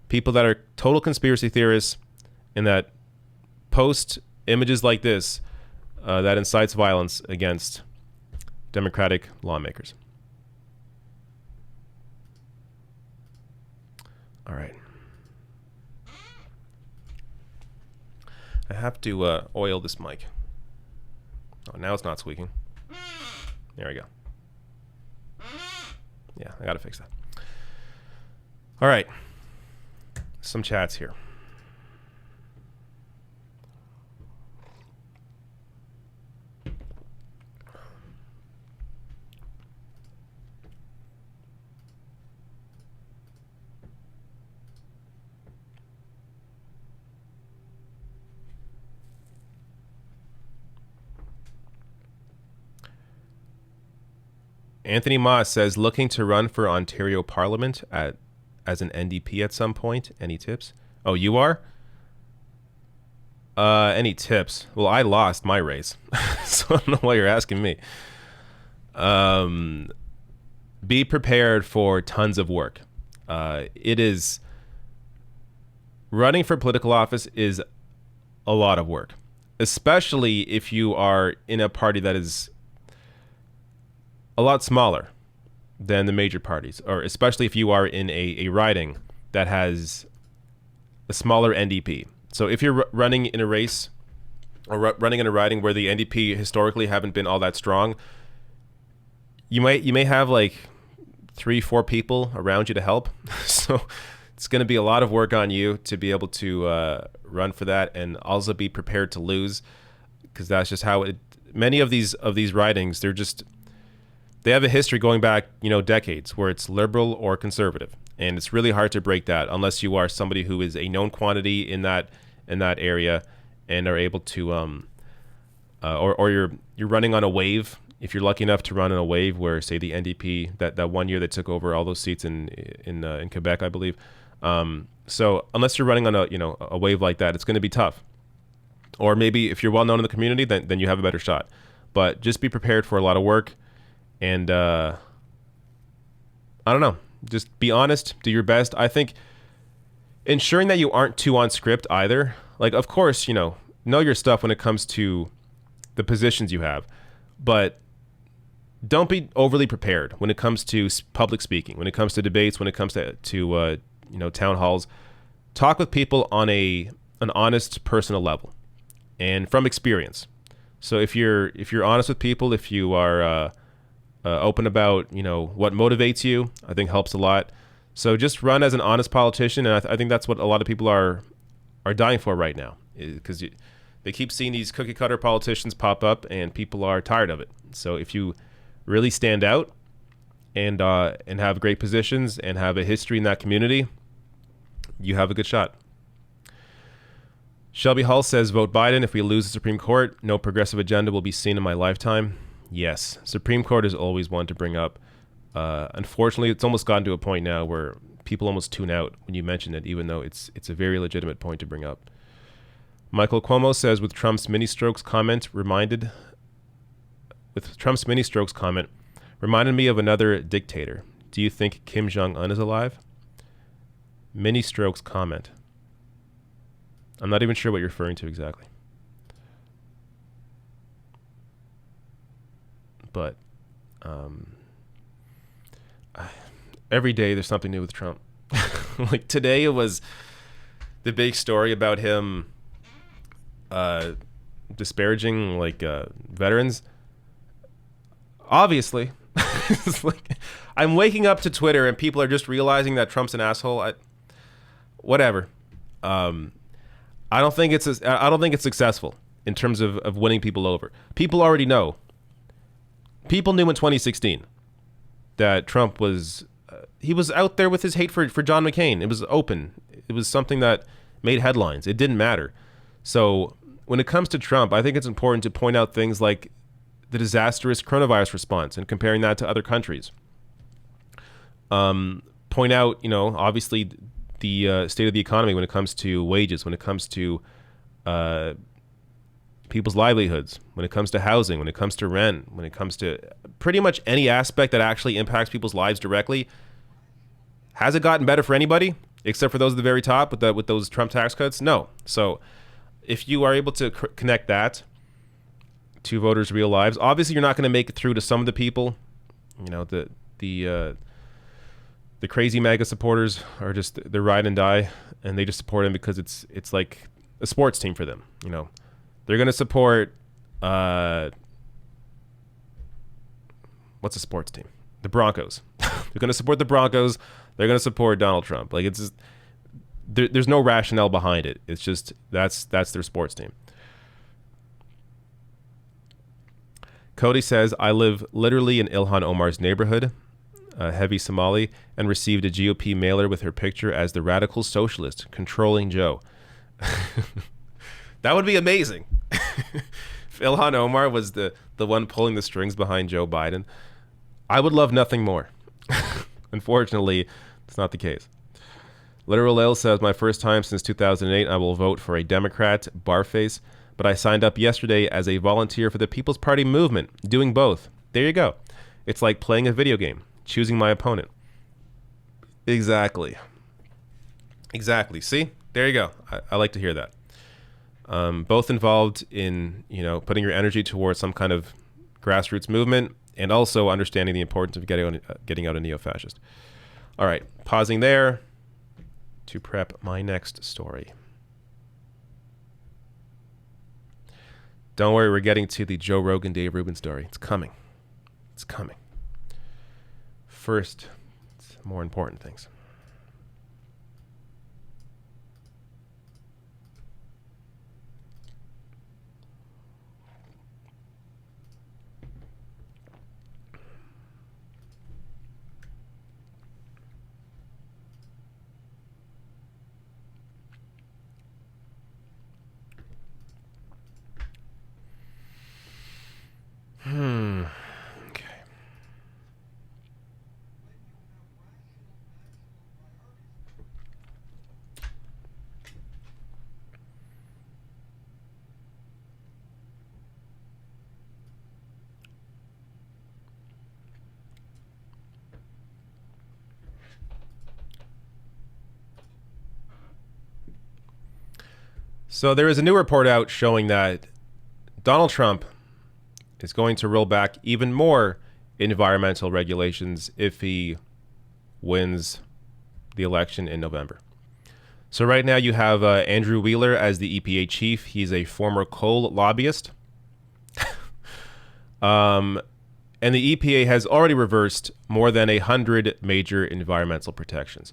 People that are total conspiracy theorists and that post images like this that incites violence against Democratic lawmakers. All right. I have to oil this mic. Oh, now it's not squeaking. There we go. Yeah, I gotta fix that. All right. Some chats here. Anthony Moss says, looking to run for Ontario Parliament as an NDP at some point. Any tips? Oh, you are? Any tips? Well, I lost my race, so I don't know why you're asking me. Be prepared for tons of work. It is running for political office is a lot of work, especially if you are in a party that is a lot smaller than the major parties, or especially if you are in a riding that has a smaller NDP. So if you're running in a race or running in a riding where the NDP historically haven't been all that strong, you may have like 3-4 people around you to help. So it's going to be a lot of work on you to be able to run for that, and also be prepared to lose, because that's just how it. Many of these ridings, they have a history going back, decades, where it's liberal or conservative, and it's really hard to break that unless you are somebody who is a known quantity in that area and are able to, or you're running on a wave. If you're lucky enough to run on a wave where, say, the NDP that one year they took over all those seats in Quebec, I believe. So unless you're running on a wave like that, it's going to be tough. Or maybe if you're well known in the community, then you have a better shot. But just be prepared for a lot of work. And I don't know, just be honest, do your best. I think ensuring that you aren't too on script either. Like, of course, know your stuff when it comes to the positions you have, but don't be overly prepared when it comes to public speaking, when it comes to debates, when it comes to town halls. Talk with people on an honest personal level and from experience. So if you're honest with people, if you are open about what motivates you, I think helps a lot. So just run as an honest politician, and I think that's what a lot of people are dying for right now, because they keep seeing these cookie cutter politicians pop up, and people are tired of it. So if you really stand out and have great positions and have a history in that community, you have a good shot. Shelby Hull says, vote Biden. If we lose the Supreme Court, no progressive agenda will be seen in my lifetime. Yes, Supreme Court is always one to bring up. Unfortunately, it's almost gotten to a point now where people almost tune out when you mention it, even though it's a very legitimate point to bring up. Michael Cuomo says, with Trump's mini strokes comment reminded me of another dictator. Do you think Kim Jong-un is alive? Mini strokes comment. I'm not even sure what you're referring to exactly. But every day there's something new with Trump. Like today it was the big story about him disparaging like veterans. Obviously. It's like, I'm waking up to Twitter and people are just realizing that Trump's an asshole. Whatever. I don't think it's successful in terms of winning people over. People already know. People knew in 2016 that Trump was he was out there with his hate for John McCain. It was open. It was something that made headlines. It didn't matter. So when it comes to Trump, I think it's important to point out things like the disastrous coronavirus response and comparing that to other countries. Point out, obviously the state of the economy when it comes to wages, when it comes to people's livelihoods, when it comes to housing, when it comes to rent, when it comes to pretty much any aspect that actually impacts people's lives directly. Has it gotten better for anybody except for those at the very top with those Trump tax cuts? No. So if you are able to connect that to voters' real lives, obviously you're not going to make it through to some of the people. The crazy MAGA supporters are just, they're ride and die, and they just support him because it's like a sports team for them. They're going to support what's a sports team? The Broncos. They're going to support the Broncos. They're going to support Donald Trump. Like, it's just, there's no rationale behind it. It's just that's their sports team. Cody says, I live literally in Ilhan Omar's neighborhood, heavy Somali, and received a GOP mailer with her picture as the radical socialist controlling Joe. That would be amazing. If Ilhan Omar was the one pulling the strings behind Joe Biden, I would love nothing more. Unfortunately, it's not the case. Literal Ale says, my first time since 2008, I will vote for a Democrat, barface, but I signed up yesterday as a volunteer for the People's Party movement, doing both. There you go. It's like playing a video game, choosing my opponent. Exactly. See? There you go. I like to hear that. Both involved in, putting your energy towards some kind of grassroots movement and also understanding the importance of getting out a neo-fascist. All right, pausing there to prep my next story. Don't worry, we're getting to the Joe Rogan, Dave Rubin story. It's coming. First, it's more important things. Okay. So there is a new report out showing that Donald Trump is going to roll back even more environmental regulations if he wins the election in November. So right now you have Andrew Wheeler as the EPA chief. He's a former coal lobbyist. And the EPA has already reversed more than 100 major environmental protections.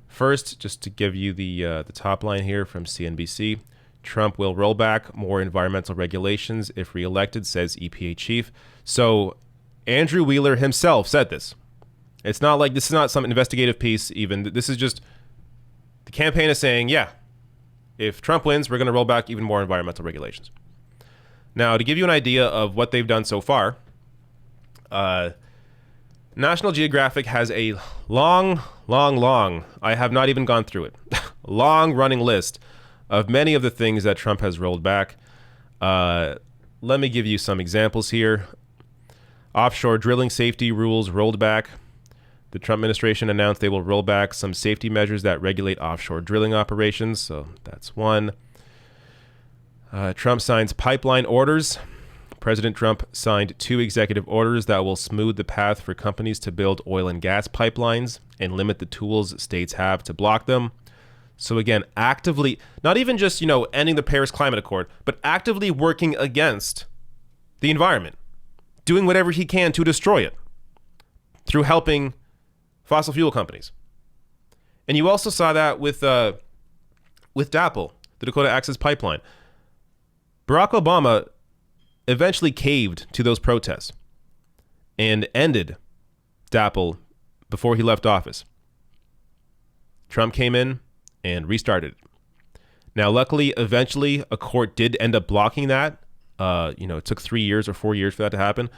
First, just to give you the top line here from CNBC, Trump will roll back more environmental regulations if reelected, says EPA chief. So Andrew Wheeler himself said this. It's not like this is not some investigative piece even. This is just the campaign is saying, yeah, if Trump wins, we're going to roll back even more environmental regulations. Now, to give you an idea of what they've done so far, National Geographic has a long, I have not even gone through it, long running list of many of the things that Trump has rolled back. Let me give you some examples here. Offshore drilling safety rules rolled back. The Trump administration announced they will roll back some safety measures that regulate offshore drilling operations. So that's one. Trump signs pipeline orders. President Trump signed 2 executive orders that will smooth the path for companies to build oil and gas pipelines and limit the tools states have to block them. So again, actively, not even just, ending the Paris Climate Accord, but actively working against the environment, doing whatever he can to destroy it through helping fossil fuel companies. And you also saw that with DAPL, the Dakota Access Pipeline. Barack Obama eventually caved to those protests and ended DAPL before he left office. Trump came in and restarted it. Now, luckily, eventually, a court did end up blocking that. It took 3 years or 4 years for that to happen.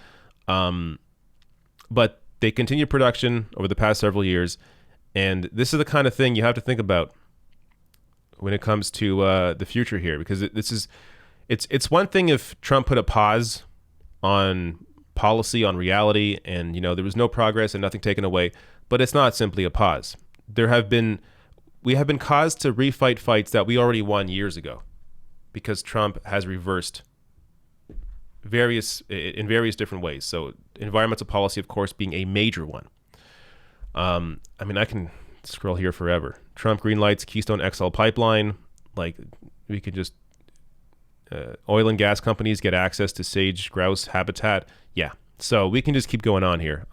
But they continued production over the past several years. And this is the kind of thing you have to think about when it comes to the future here, because it's one thing if Trump put a pause on policy, on reality, and there was no progress and nothing taken away, but it's not simply a pause. We have been caused to refight fights that we already won years ago because Trump has reversed in various different ways. So environmental policy, of course, being a major one. I can scroll here forever. Trump greenlights Keystone XL pipeline. Like, we could just oil and gas companies get access to sage grouse habitat. Yeah. So we can just keep going on here.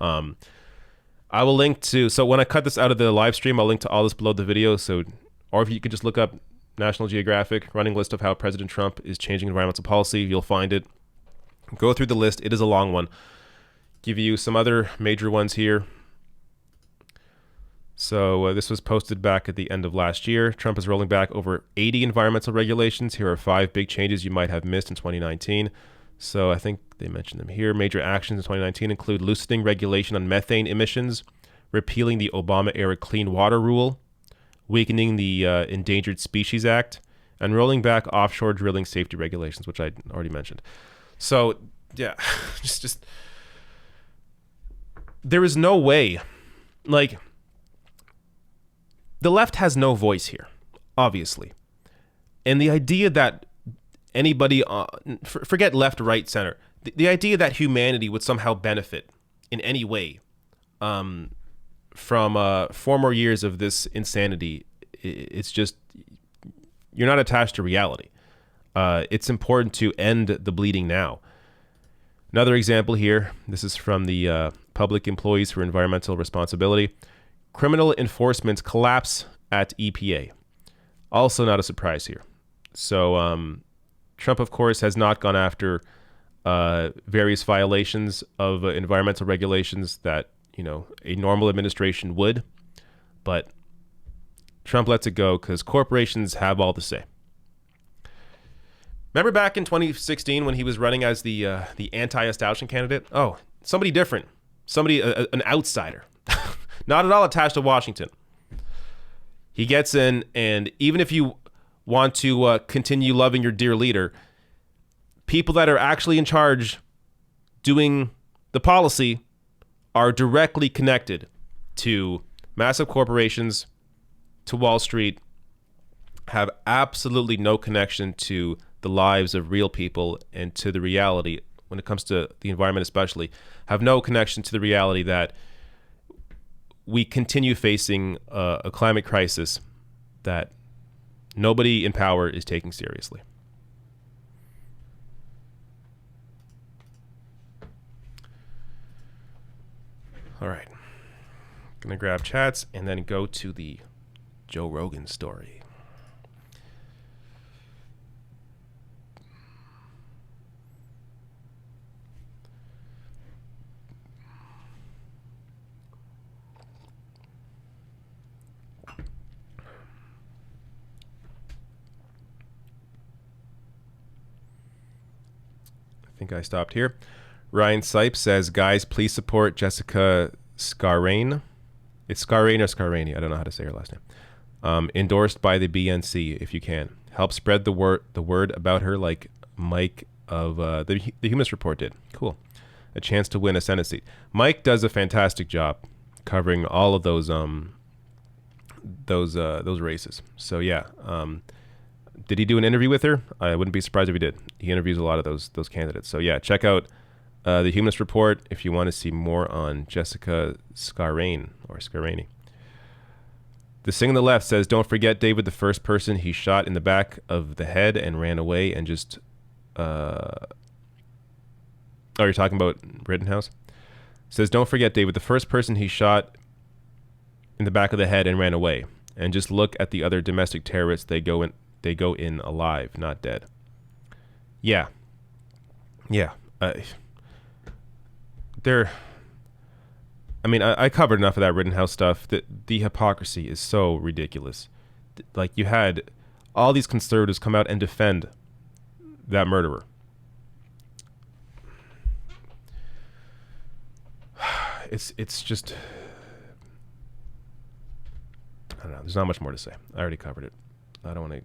I will link to, so when I cut this out of the live stream, I'll link to all this below the video. So, or if you could just look up National Geographic running list of how President Trump is changing environmental policy, you'll find it. Go through the list. It is a long one. Give you some other major ones here. So this was posted back at the end of last year. Trump is rolling back over 80 environmental regulations. Here are 5 big changes you might have missed in 2019. So I think they mentioned them here. Major actions in 2019 include loosening regulation on methane emissions, repealing the Obama-era Clean Water Rule, weakening the Endangered Species Act, and rolling back offshore drilling safety regulations, which I already mentioned. So, yeah, just there is no way, like, the left has no voice here, obviously. And the idea that anybody, forget left, right, center, the idea that humanity would somehow benefit in any way from 4 more years of this insanity, it's just, you're not attached to reality. It's important to end the bleeding now. Another example here, this is from the Public Employees for Environmental Responsibility. Criminal enforcement collapse at EPA. Also not a surprise here. So Trump, of course, has not gone after various violations of environmental regulations that, a normal administration would. But Trump lets it go because corporations have all the say. Remember back in 2016 when he was running as the anti-establishment candidate? Oh, somebody different. An outsider. Not at all attached to Washington. He gets in, and even if you want to continue loving your dear leader, people that are actually in charge doing the policy are directly connected to massive corporations, to Wall Street, have absolutely no connection to the lives of real people and to the reality, when it comes to the environment especially, have no connection to the reality that we continue facing a climate crisis that nobody in power is taking seriously. All right. Gonna grab chats and then go to the Joe Rogan story. I think I stopped here. Ryan Sipes says, guys, please support Jessica Scarane. It's Scarane or Scarani. I don't know how to say her last name. Endorsed by the BNC, if you can. Help spread the word about her like Mike of the Humanist Report did. Cool. A chance to win a Senate seat. Mike does a fantastic job covering all of those races. So yeah. Did he do an interview with her? I wouldn't be surprised if he did. He interviews a lot of those candidates. So yeah, check out the Humanist Report if you want to see more on Jessica Scarane or Scarani. The Sing on the Left says, don't forget David, the first person he shot in the back of the head and ran away and just... Oh, you're talking about Rittenhouse? Says, don't forget David, the first person he shot in the back of the head and ran away. And just look at the other domestic terrorists. They go in alive, not dead. Yeah. Yeah. I covered enough of that Rittenhouse stuff. The hypocrisy is so ridiculous. Like, you had all these conservatives come out and defend that murderer. It's just, I don't know. There's not much more to say. I already covered it. I don't want to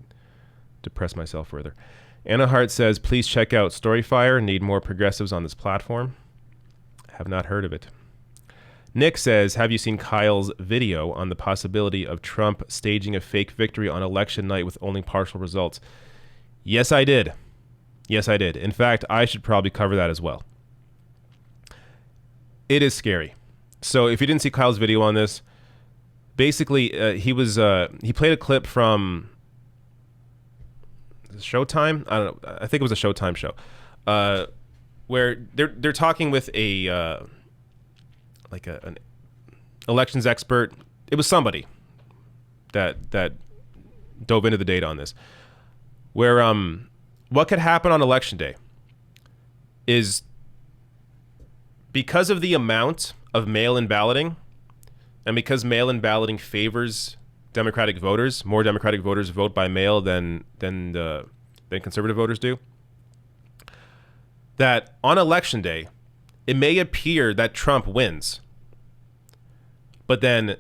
depress myself further. Anna Hart says, please check out Storyfire. Need more progressives on this platform. Have not heard of it. Nick says, have you seen Kyle's video on the possibility of Trump staging a fake victory on election night with only partial results? Yes, I did. Yes, I did. In fact, I should probably cover that as well. It is scary. So if you didn't see Kyle's video on this, basically he played a clip from Showtime. I don't know. I think it was a Showtime show, where they're talking with an elections expert. It was somebody that dove into the data on this, where what could happen on election day is, because of the amount of mail-in balloting, and because mail-in balloting favors Democratic voters, more Democratic voters vote by mail than conservative voters do, that on election day, it may appear that Trump wins. But then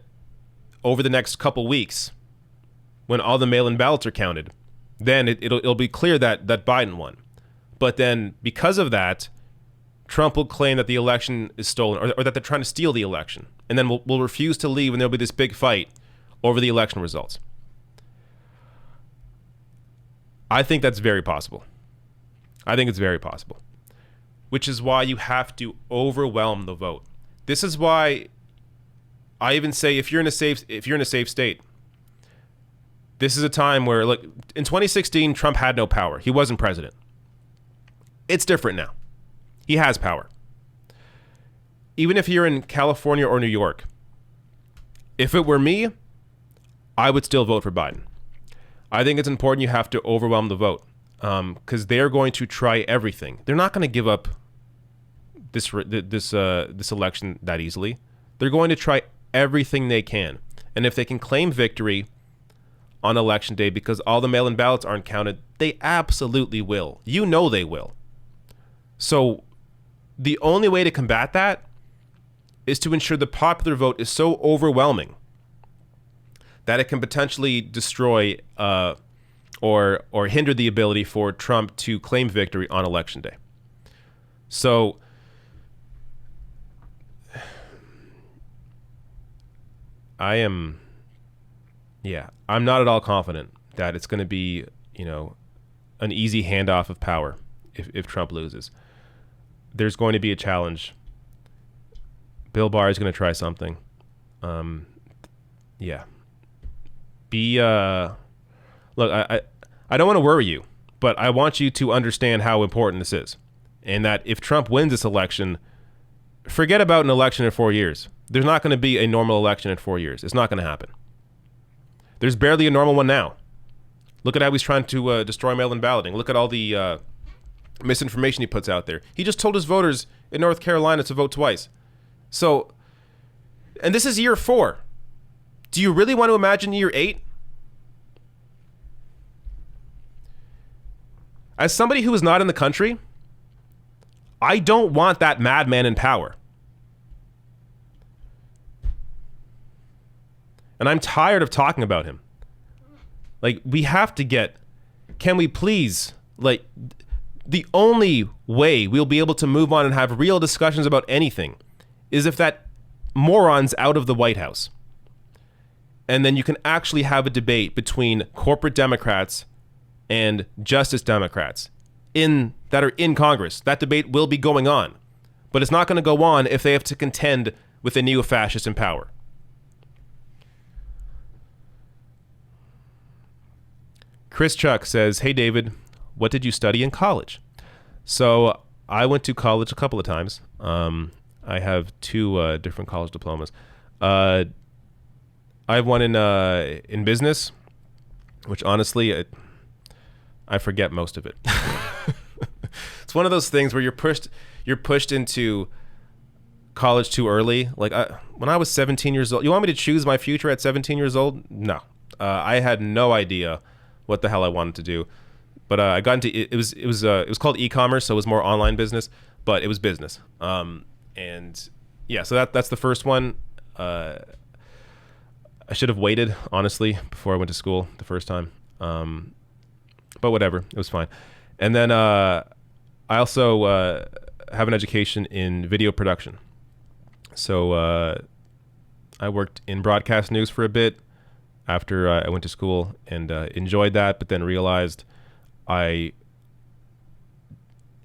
over the next couple weeks, when all the mail-in ballots are counted, then it'll be clear that Biden won. But then because of that, Trump will claim that the election is stolen, or that they're trying to steal the election. And then we'll refuse to leave, and there'll be this big fight over the election results. I think that's very possible. I think it's very possible. Which is why you have to overwhelm the vote. This is why I even say, if you're in a safe state, this is a time where, look, in 2016, Trump had no power. He wasn't president. It's different now. He has power. Even if you're in California or New York, if it were me, I would still vote for Biden. I think it's important you have to overwhelm the vote, because they're going to try everything. They're not going to give up this election that easily. They're going to try everything they can. And if they can claim victory on election day because all the mail-in ballots aren't counted, they absolutely will. You know they will. So the only way to combat that is to ensure the popular vote is so overwhelming that it can potentially destroy or hinder the ability for Trump to claim victory on election day. So I'm not at all confident that it's going to be, an easy handoff of power if Trump loses. There's going to be a challenge. Bill Barr is going to try something. Look, I don't want to worry you, but I want you to understand how important this is. And that if Trump wins this election, forget about an election in 4 years. There's not going to be a normal election in 4 years. It's not going to happen. There's barely a normal one now. Look at how he's trying to destroy mail-in balloting. Look at all the misinformation he puts out there. He just told his voters in North Carolina to vote twice. So, and this is year 4. Do you really want to imagine year 8? As somebody who is not in the country, I don't want that madman in power. And I'm tired of talking about him. Like, we have to get, can we please, like, the only way we'll be able to move on and have real discussions about anything is if that moron's out of the White House. And then you can actually have a debate between corporate Democrats and Justice Democrats that are in Congress. That debate will be going on. But it's not going to go on if they have to contend with a neo-fascist in power. Chris Chuck says, hey, David, what did you study in college? So I went to college a couple of times. I have two different college diplomas. I have one in business, which honestly, I forget most of it. It's one of those things where you're pushed into college too early. Like when I was 17 years old, you want me to choose my future at 17 years old? No, I had no idea what the hell I wanted to do. But I got into it was called e-commerce, so it was more online business, but it was business. And yeah, so that's the first one. I should have waited, honestly, before I went to school the first time. But whatever, it was fine. And then I also have an education in video production. So I worked in broadcast news for a bit after I went to school and enjoyed that, but then realized I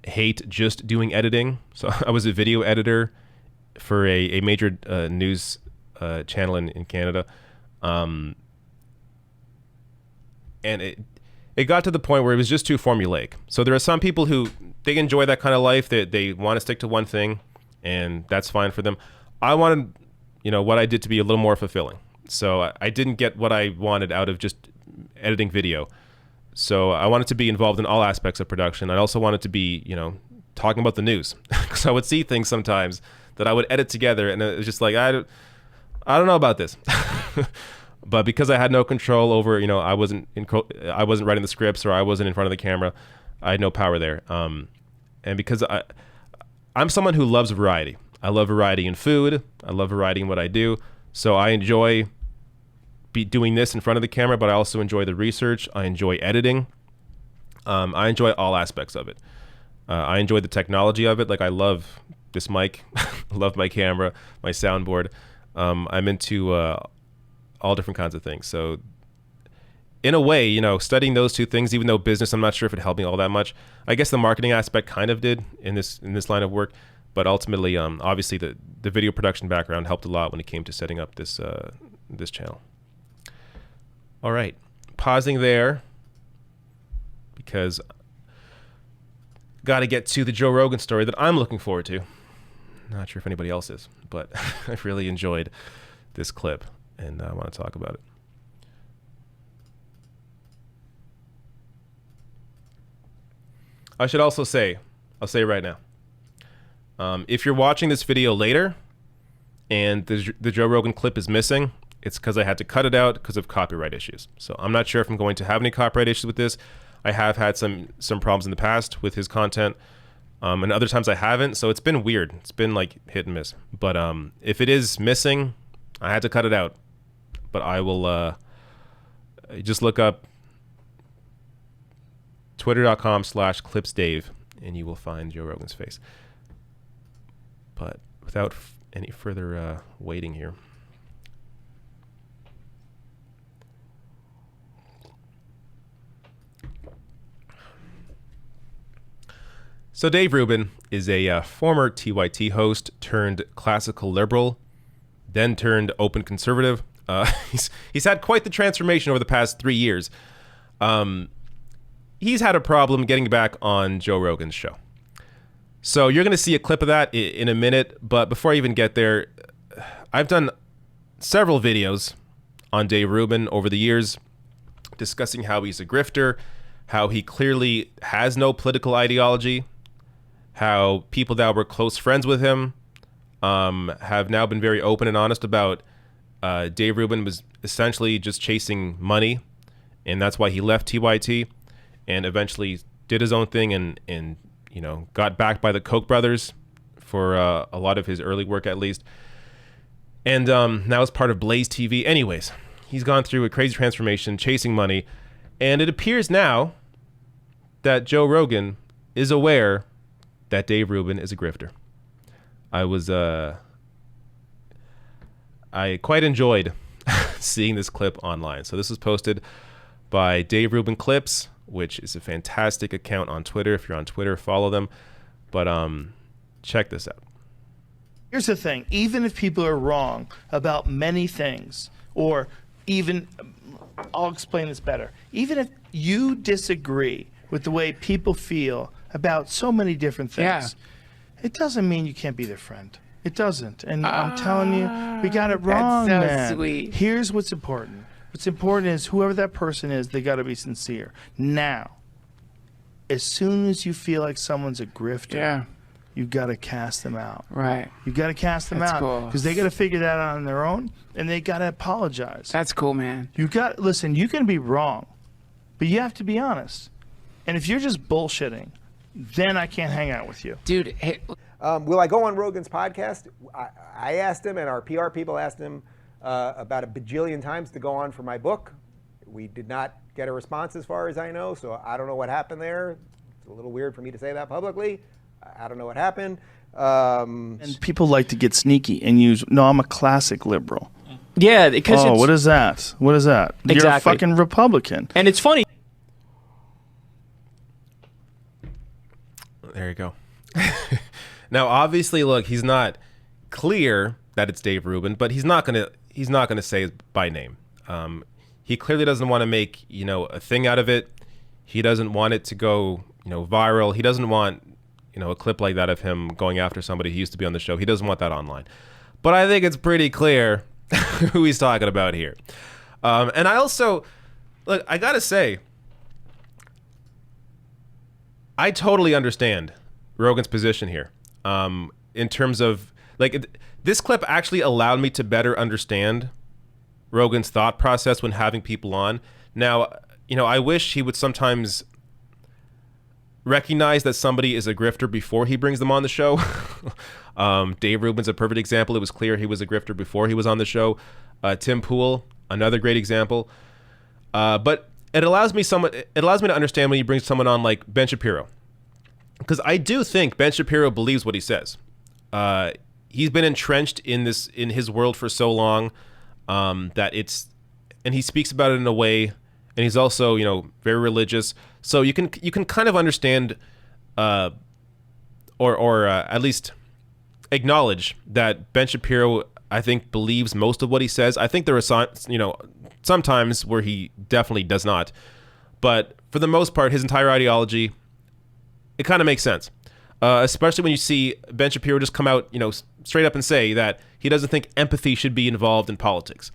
hate just doing editing. So I was a video editor for a major news channel in Canada. And it got to the point where it was just too formulaic. So there are some people who, they enjoy that kind of life. They want to stick to one thing, and that's fine for them. I wanted, what I did to be a little more fulfilling. So I didn't get what I wanted out of just editing video. So I wanted to be involved in all aspects of production. I also wanted to be, talking about the news, because I would see things sometimes that I would edit together, and it was just like, I don't know about this. But because I had no control over, I wasn't writing the scripts, or I wasn't in front of the camera, I had no power there. And because I'm someone who loves variety. I love variety in food. I love variety in what I do. So I enjoy doing this in front of the camera, but I also enjoy the research. I enjoy editing. I enjoy all aspects of it. I enjoy the technology of it. Like, I love this mic. I love my camera, my soundboard. I'm into all different kinds of things. So in a way, studying those two things, even though business, I'm not sure if it helped me all that much. I guess the marketing aspect kind of did in this line of work. But ultimately, obviously, the video production background helped a lot when it came to setting up this channel. All right, pausing there because got to get to the Joe Rogan story that I'm looking forward to. Not sure if anybody else is, but I really enjoyed this clip, and I want to talk about it. I should also say, I'll say right now, if you're watching this video later and the Joe Rogan clip is missing, it's because I had to cut it out because of copyright issues. So I'm not sure if I'm going to have any copyright issues with this. I have had some problems in the past with his content, and other times I haven't. So it's been weird. It's been like hit and miss. But if it is missing, I had to cut it out. But I will just look up twitter.com/clipsdave and you will find Joe Rogan's face. But without any further waiting here. So Dave Rubin is a former TYT host turned classical liberal, then turned open conservative. He's had quite the transformation over the past 3 years. He's had a problem getting back on Joe Rogan's show. So you're going to see a clip of that in a minute. But before I even get there, I've done several videos on Dave Rubin over the years discussing how he's a grifter, how he clearly has no political ideology, how people that were close friends with him have now been very open and honest about Dave Rubin was essentially just chasing money, and that's why he left TYT and eventually did his own thing and got backed by the Koch brothers for a lot of his early work, at least. And now it's part of Blaze TV. Anyways, he's gone through a crazy transformation, chasing money. And it appears now that Joe Rogan is aware that Dave Rubin is a grifter. I quite enjoyed seeing this clip online. So this was posted by Dave Rubin Clips, which is a fantastic account on Twitter. If you're on Twitter, follow them. But check this out. Here's the thing. Even if people are wrong about many things, or even, I'll explain this better. Even if you disagree with the way people feel about so many different things, it doesn't mean you can't be their friend. It doesn't. And I'm telling you, we got it wrong, that's so man. sweet. Here's what's important. What's important is whoever that person is, they got to be sincere. Now, as soon as you feel like someone's a grifter, you got to cast them out. Right. You got to cast them That's out cool. because they got to figure that out on their own, and they got to apologize. That's cool, man. Listen, you can be wrong, but you have to be honest. And if you're just bullshitting, then I can't hang out with you. Dude, hey, will I go on Rogan's podcast? I asked him, and our PR people asked him about a bajillion times to go on for my book. We did not get a response as far as I know, so I don't know what happened there. It's a little weird for me to say that publicly. I don't know what happened. And people like to get sneaky and use, no, I'm a classic liberal. yeah, because Oh, it's, what is that? What is that? You're a Exactly. fucking Republican. and it's funny. There you go. Now, obviously, look, he's not clear that it's Dave Rubin, but he's not gonna say it by name. He clearly doesn't want to make a thing out of it. He doesn't want it to go viral. He doesn't want a clip like that of him going after somebody who used to be on the show. He doesn't want that online. But I think it's pretty clear who he's talking about here. And I also look. I gotta say, I totally understand Rogan's position here. In terms of this clip actually allowed me to better understand Rogan's thought process when having people on. Now, I wish he would sometimes recognize that somebody is a grifter before he brings them on the show. Dave Rubin's a perfect example. It was clear he was a grifter before he was on the show. Tim Pool, another great example. But it allows me to understand when he brings someone on like Ben Shapiro. Because I do think Ben Shapiro believes what he says. He's been entrenched in his world for so long and he speaks about it in a way, and he's also very religious. So you can kind of understand, or at least acknowledge that Ben Shapiro, I think, believes most of what he says. I think there are sometimes where he definitely does not, but for the most part, his entire ideology, it kind of makes sense. Especially when you see Ben Shapiro just come out, straight up and say that he doesn't think empathy should be involved in politics.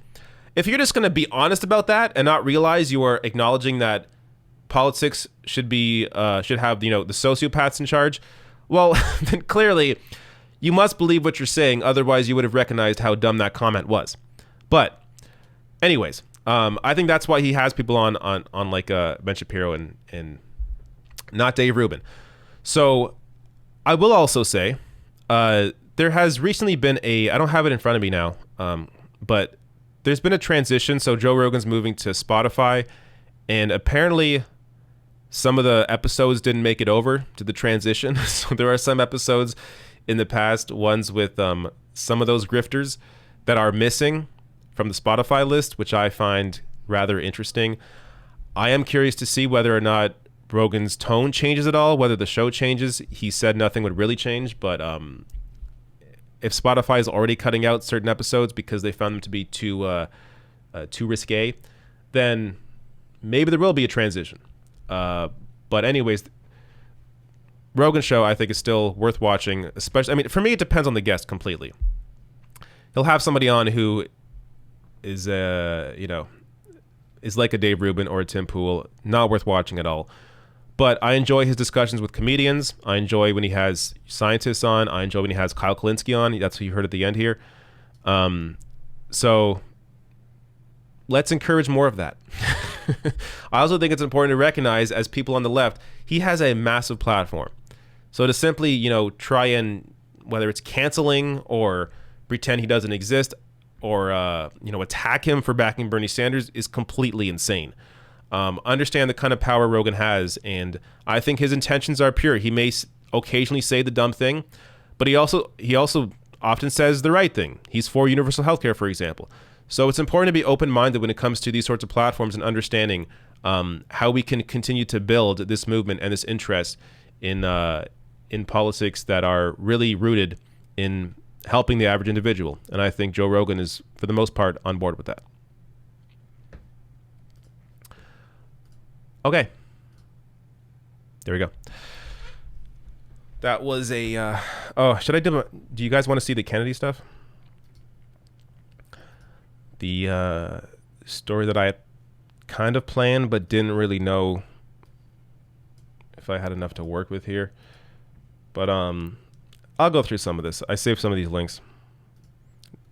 If you're just going to be honest about that and not realize you are acknowledging that politics should have the sociopaths in charge, well, then clearly you must believe what you're saying. Otherwise, you would have recognized how dumb that comment was. But, anyways, I think that's why he has people on like Ben Shapiro and not Dave Rubin. So I will also say there has recently been I don't have it in front of me now, but there's been a transition. So Joe Rogan's moving to Spotify, and apparently some of the episodes didn't make it over to the transition. So there are some episodes in the past, ones with some of those grifters, that are missing from the Spotify list, which I find rather interesting. I am curious to see whether or not Rogan's tone changes at all, whether the show changes. He said nothing would really change, but if Spotify is already cutting out certain episodes because they found them to be too risque, then maybe there will be a transition. But anyways, Rogan show I think is still worth watching. Especially, for me, it depends on the guest completely. He'll have somebody on who is is like a Dave Rubin or a Tim Pool, not worth watching at all. But I enjoy his discussions with comedians. I enjoy when he has scientists on. I enjoy when he has Kyle Kalinske on. That's what you heard at the end here. So let's encourage more of that. I also think it's important to recognize, as people on the left, he has a massive platform. So to simply, try and, whether it's canceling or pretend he doesn't exist, attack him for backing Bernie Sanders is completely insane. Understand the kind of power Rogan has, and I think his intentions are pure. He may occasionally say the dumb thing, but he also often says the right thing. He's for universal healthcare, for example. So it's important to be open-minded when it comes to these sorts of platforms and understanding how we can continue to build this movement and this interest in politics that are really rooted in helping the average individual. And I think Joe Rogan is, for the most part, on board with that. Okay. There we go. That was a... do you guys want to see the Kennedy stuff? The story that I kind of planned but didn't really know if I had enough to work with here. But I'll go through some of this. I saved some of these links.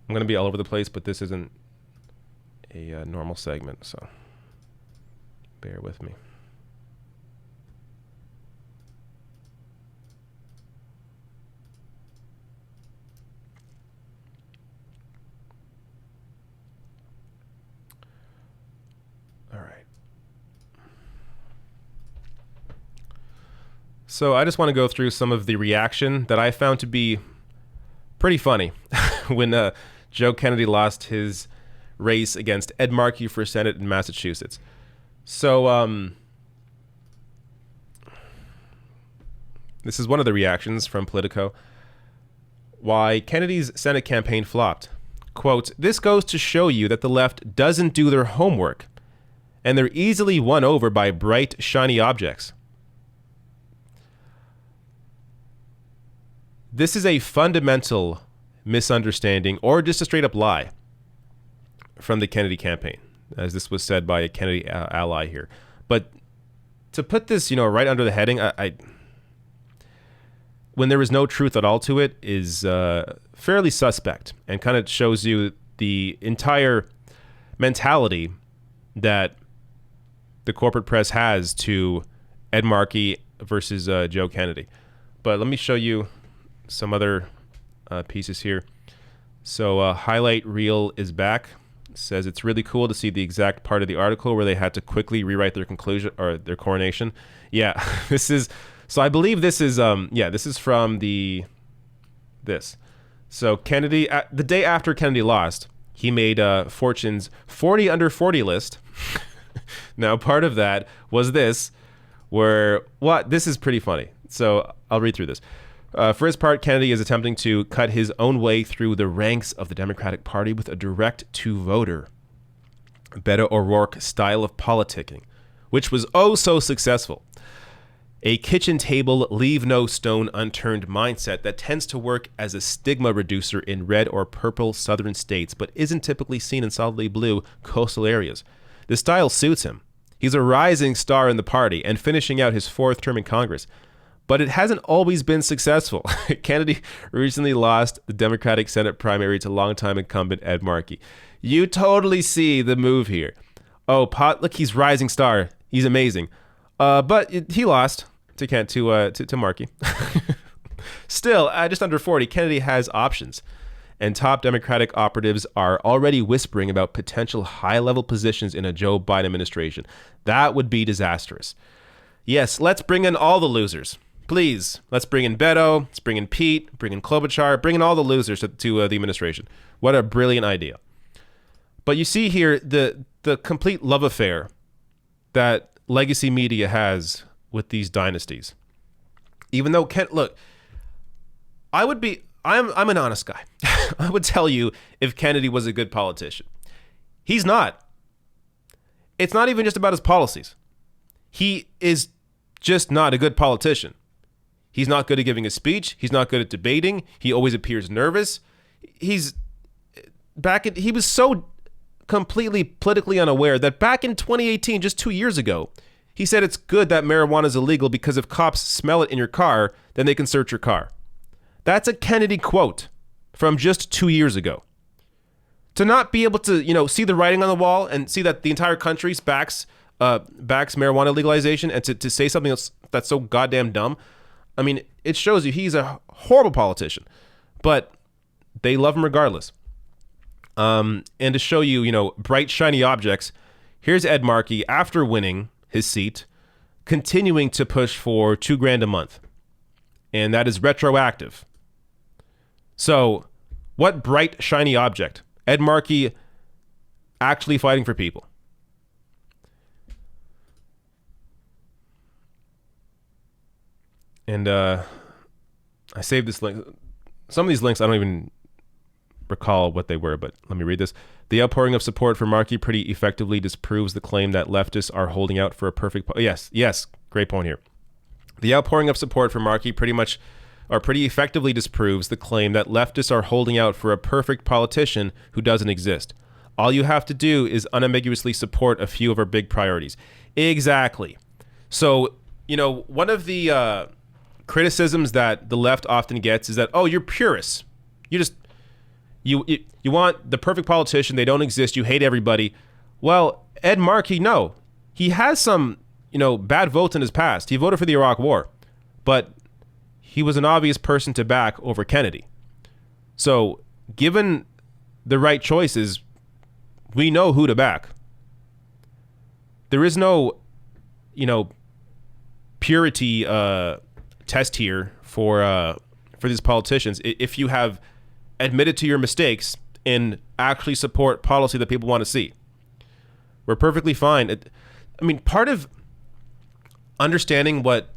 I'm going to be all over the place, but this isn't a normal segment, so bear with me. All right. So I just want to go through some of the reaction that I found to be pretty funny when Joe Kennedy lost his race against Ed Markey for Senate in Massachusetts. So this is one of the reactions from Politico. Why Kennedy's Senate campaign flopped. Quote, "This goes to show you that the left doesn't do their homework, and they're easily won over by bright, shiny objects. This is a fundamental misunderstanding or just a straight up lie from the Kennedy campaign, as this was said by a Kennedy ally here. But to put this, right under the heading, when there is no truth at all to it, is fairly suspect and kind of shows you the entire mentality that the corporate press has to Ed Markey versus Joe Kennedy. But let me show you some other pieces here. So highlight reel is back. It says it's really cool to see the exact part of the article where they had to quickly rewrite their conclusion or their coronation. Yeah, this is. So I believe this is. This is from this. So Kennedy, the day after Kennedy lost, he made Fortune's 40 under 40 list. Now, part of that was this, this is pretty funny. So I'll read through this. For his part, Kennedy is attempting to cut his own way through the ranks of the Democratic Party with a direct-to-voter, Beto O'Rourke style of politicking, which was oh so successful. A kitchen table, leave no stone unturned mindset that tends to work as a stigma reducer in red or purple southern states, but isn't typically seen in solidly blue coastal areas. The style suits him. He's a rising star in the party and finishing out his fourth term in Congress. But it hasn't always been successful. Kennedy recently lost the Democratic Senate primary to longtime incumbent Ed Markey. You totally see the move here. Oh, look, he's rising star. He's amazing. But he lost to Markey. Still, just under 40, Kennedy has options. And top Democratic operatives are already whispering about potential high-level positions in a Joe Biden administration. That would be disastrous. Yes, let's bring in all the losers. Please, let's bring in Beto, let's bring in Pete, bring in Klobuchar, bring in all the losers to the administration. What a brilliant idea. But you see here the complete love affair that legacy media has with these dynasties. Even though, I'm an honest guy. I would tell you if Kennedy was a good politician. He's not. It's not even just about his policies. He is just not a good politician. He's not good at giving a speech. He's not good at debating. He always appears nervous. He was so completely politically unaware that back in 2018, just 2 years ago, he said it's good that marijuana is illegal because if cops smell it in your car, then they can search your car. That's a Kennedy quote from just 2 years ago. To not be able to, see the writing on the wall and see that the entire country backs marijuana legalization and to say something that's so goddamn dumb. I mean, it shows you he's a horrible politician, but they love him regardless. And to show you, bright, shiny objects, here's Ed Markey after winning his seat, continuing to push for $2,000 a month. And that is retroactive. So what bright, shiny object? Ed Markey actually fighting for people. And I saved this link. Some of these links, I don't even recall what they were, but let me read this. The outpouring of support for Markey pretty effectively disproves the claim that leftists are holding out for a perfect... Yes, great point here. The outpouring of support for Markey pretty effectively disproves the claim that leftists are holding out for a perfect politician who doesn't exist. All you have to do is unambiguously support a few of our big priorities. Exactly. So, one of the criticisms that the left often gets is that, oh, you're purists. You want the perfect politician. They don't exist. You hate everybody. Well, Ed Markey, no. He has some, bad votes in his past. He voted for the Iraq War, but he was an obvious person to back over Kennedy. So given the right choices, we know who to back. There is no, purity test here for these politicians. If you have admitted to your mistakes and actually support policy that people want to see, we're perfectly fine. Part of understanding what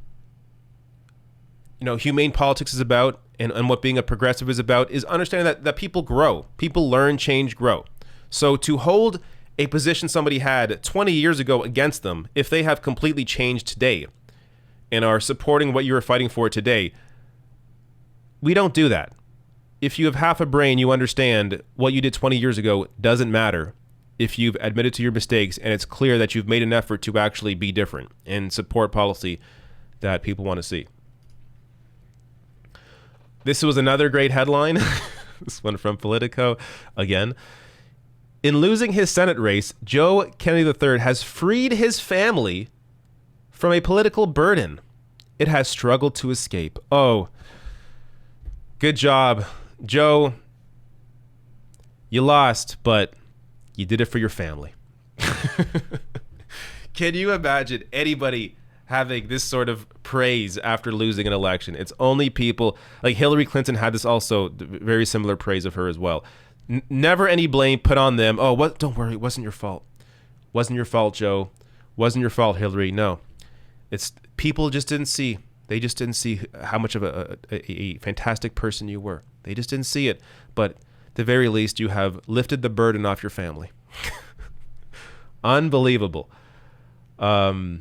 humane politics is about and what being a progressive is about is understanding that people grow, people learn, change, grow. So to hold a position somebody had 20 years ago against them, if they have completely changed today and are supporting what you were fighting for today, we don't do that. If you have half a brain, you understand what you did 20 years ago doesn't matter if you've admitted to your mistakes and it's clear that you've made an effort to actually be different and support policy that people want to see. This was another great headline. This one from Politico again. In losing his Senate race, Joe Kennedy III has freed his family from a political burden it has struggled to escape. Oh, good job, Joe. You lost, but you did it for your family. Can you imagine anybody having this sort of praise after losing an election? It's only people like Hillary Clinton had this also, very similar praise of her as well. Never any blame put on them. Oh, what? Don't worry, it wasn't your fault. Wasn't your fault, Joe. Wasn't your fault, Hillary. No, it's people just didn't see. They just didn't see how much of a fantastic person you were. They just didn't see it. But at the very least, you have lifted the burden off your family. Unbelievable. Oh,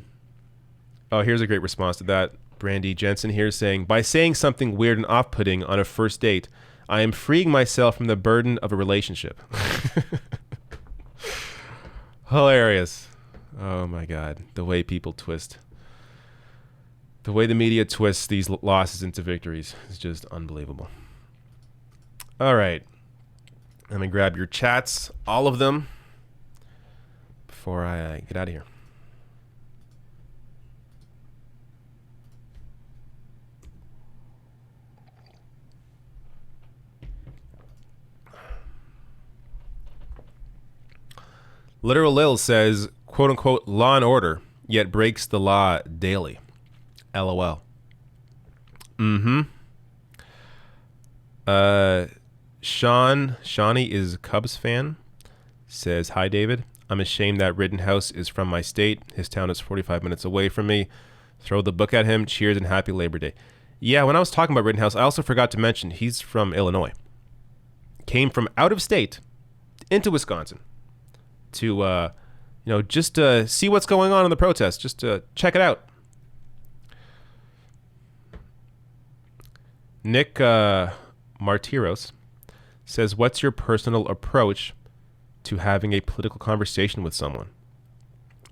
here's a great response to that. Brandy Jensen here saying, by saying something weird and off-putting on a first date, I am freeing myself from the burden of a relationship. Hilarious. Oh my God. The way people twist. The way the media twists these losses into victories is just unbelievable. All right. Let me grab your chats, all of them, before I get out of here. Literal Lil says, quote unquote, law and order, yet breaks the law daily. LOL. Shawnee is a Cubs fan. Says, hi, David. I'm ashamed that Rittenhouse is from my state. His town is 45 minutes away from me. Throw the book at him. Cheers and happy Labor Day. Yeah, when I was talking about Rittenhouse, I also forgot to mention he's from Illinois. Came from out of state into Wisconsin to, just see what's going on in the protest. Just to check it out. Nick Martiros says, what's your personal approach to having a political conversation with someone?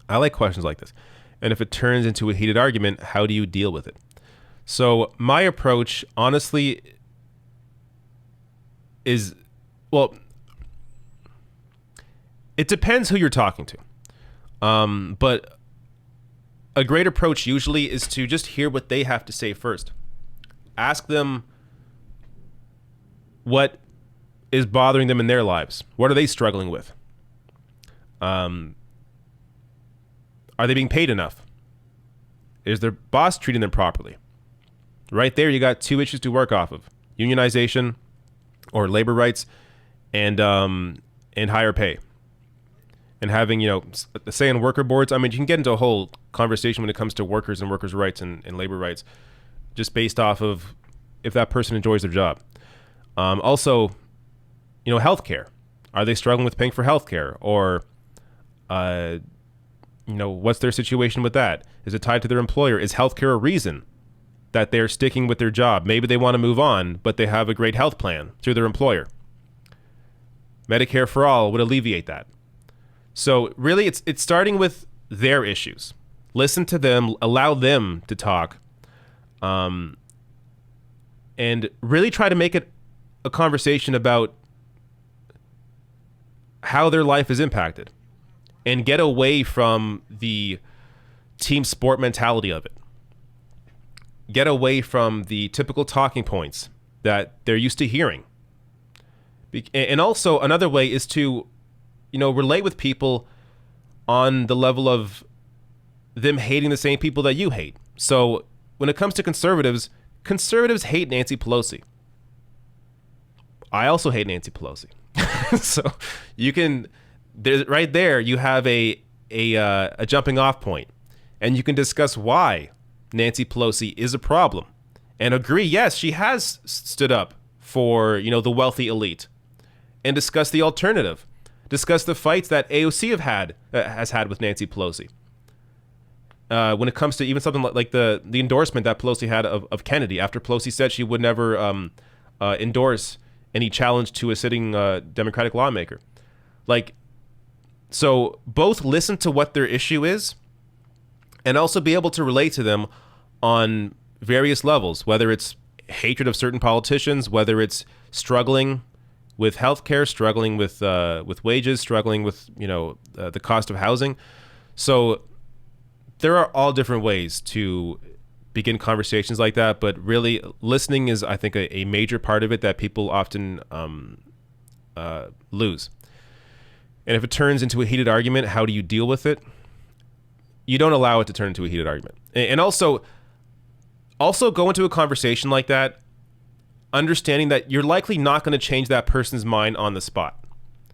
I like questions like this. And if it turns into a heated argument, how do you deal with it? So my approach, honestly, is, well, it depends who you're talking to. But a great approach usually is to just hear what they have to say first. Ask them what is bothering them in their lives? What are they struggling with? Are they being paid enough? Is their boss treating them properly? Right there, you got two issues to work off of: unionization, or labor rights, and higher pay. And having, say in worker boards, I mean, you can get into a whole conversation when it comes to workers and workers' rights and labor rights, just based off of if that person enjoys their job. Also, healthcare. Are they struggling with paying for healthcare? Or, what's their situation with that? Is it tied to their employer? Is healthcare a reason that they're sticking with their job? Maybe they want to move on, but they have a great health plan through their employer. Medicare for all would alleviate that. So really, it's starting with their issues. Listen to them, allow them to talk, and really try to make it a conversation about how their life is impacted, and get away from the team sport mentality of it. Get away from the typical talking points that they're used to hearing. And also another way is to relate with people on the level of them hating the same people that you hate. So when it comes to conservatives hate Nancy Pelosi. I also hate Nancy Pelosi. So you can, right there, you have a jumping off point, and you can discuss why Nancy Pelosi is a problem and agree, yes, she has stood up for, the wealthy elite, and discuss the alternative. Discuss the fights that AOC has had with Nancy Pelosi. When it comes to even something like the endorsement that Pelosi had of Kennedy, after Pelosi said she would never endorse any challenge to a sitting Democratic lawmaker. So both listen to what their issue is, and also be able to relate to them on various levels, whether it's hatred of certain politicians, whether it's struggling with healthcare, struggling with wages, struggling with the cost of housing. So there are all different ways to begin conversations like that, but really listening is, I think, a major part of it that people often lose. And if it turns into a heated argument, how do you deal with it? You don't allow it to turn into a heated argument. And also go into a conversation like that understanding that you're likely not going to change that person's mind on the spot.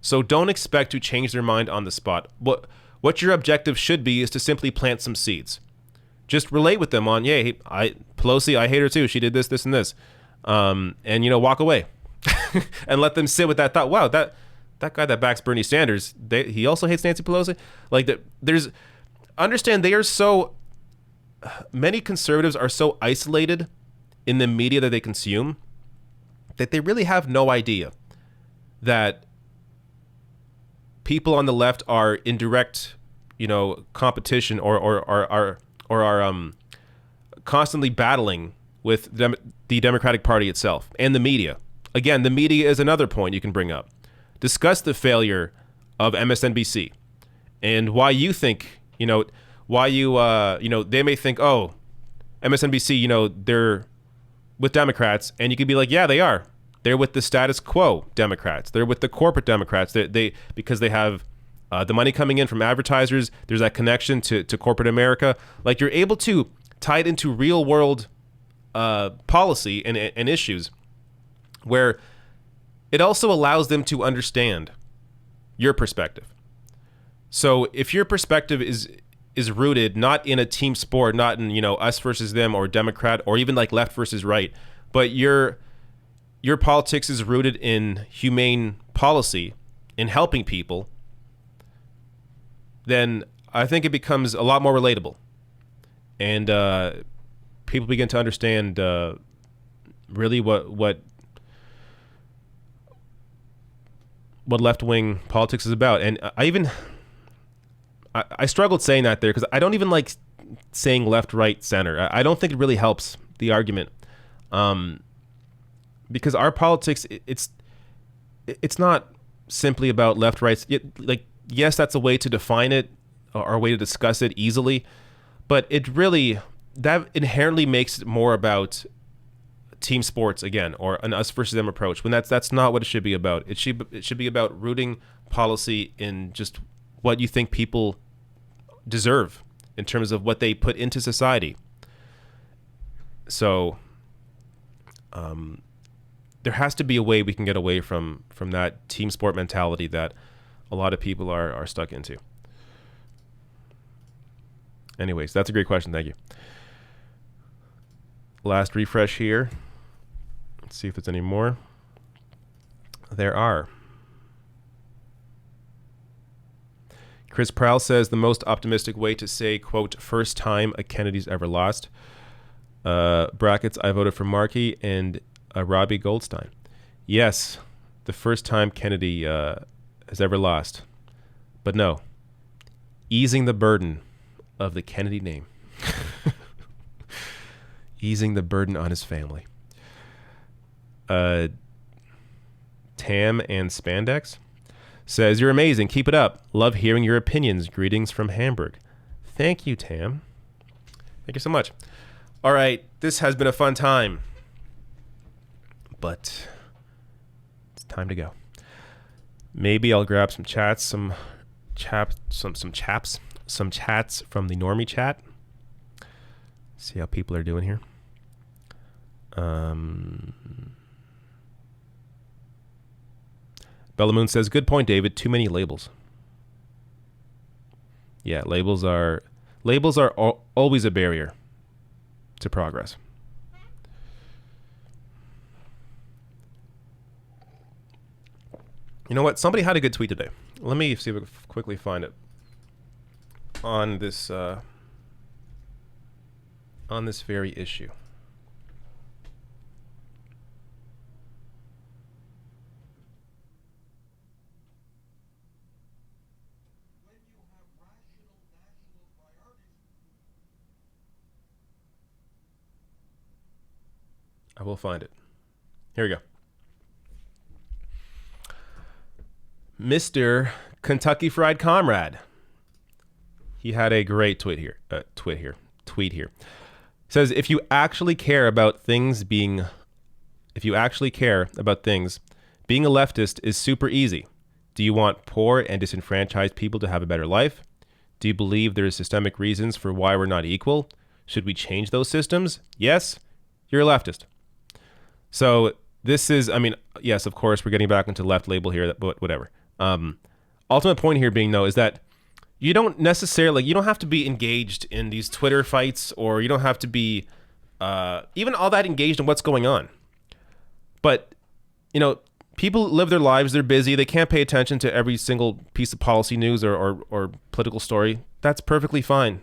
So don't expect to change their mind on the spot. What your objective should be is to simply plant some seeds. Just relate with them on, Pelosi, I hate her too. She did this, this, and this. And walk away. And let them sit with that thought. Wow, that guy that backs Bernie Sanders, he also hates Nancy Pelosi. Understand, they are so, many conservatives are so isolated in the media that they consume that they really have no idea that people on the left are in direct, competition or are constantly battling with the Democratic Party itself and the media. Again, the media is another point you can bring up. Discuss the failure of MSNBC and why you think, they may think, oh, MSNBC, they're with Democrats, and you could be like, yeah, they are. They're with the status quo Democrats. They're with the corporate Democrats. Because they have the money coming in from advertisers. There's that connection to corporate America. You're able to tie it into real world policy and issues, where it also allows them to understand your perspective. So if your perspective is rooted not in a team sport, not in us versus them or Democrat or even left versus right, but your politics is rooted in humane policy, in helping people, then I think it becomes a lot more relatable, and people begin to understand really what left-wing politics is about. And I struggled saying that there because I don't even like saying left, right, center. I don't think it really helps the argument, because our politics, it's not simply about left, right. Yes, that's a way to define it or a way to discuss it easily, but that inherently makes it more about team sports again, or an us versus them approach, when that's not what it should be about. It should be about rooting policy in just what you think people deserve in terms of what they put into society. So there has to be a way we can get away from that team sport mentality that a lot of people are stuck into. Anyways, that's a great question. Thank you. Last refresh here. Let's see if there's any more. There are. Chris Prowl says the most optimistic way to say, quote, first time a Kennedy's ever lost. Brackets, I voted for Markey and Robbie Goldstein. Yes, the first time Kennedy has ever lost. But no, easing the burden of the Kennedy name. Easing the burden on his family. Tam and Spandex says, you're amazing. Keep it up. Love hearing your opinions. Greetings from Hamburg. Thank you, Tam. Thank you so much. All right. This has been a fun time. But it's time to go. Maybe I'll grab some chats, some chats from the normie chat. See how people are doing here. Bella Moon says, good point, David. Too many labels. Yeah, labels are always a barrier to progress. You know what? Somebody had a good tweet today. Let me see if I can quickly find it on this very issue. I will find it. Here we go. Mr. Kentucky Fried Comrade. He had a great tweet here. Says, if you actually care about things, being a leftist is super easy. Do you want poor and disenfranchised people to have a better life? Do you believe there are systemic reasons for why we're not equal? Should we change those systems? Yes, you're a leftist. So this is, yes, of course, we're getting back into left label here, but whatever. Ultimate point here being, though, is that you don't have to be engaged in these Twitter fights, or you don't have to be even all that engaged in what's going on. But, people live their lives, they're busy, they can't pay attention to every single piece of policy news or political story. That's perfectly fine.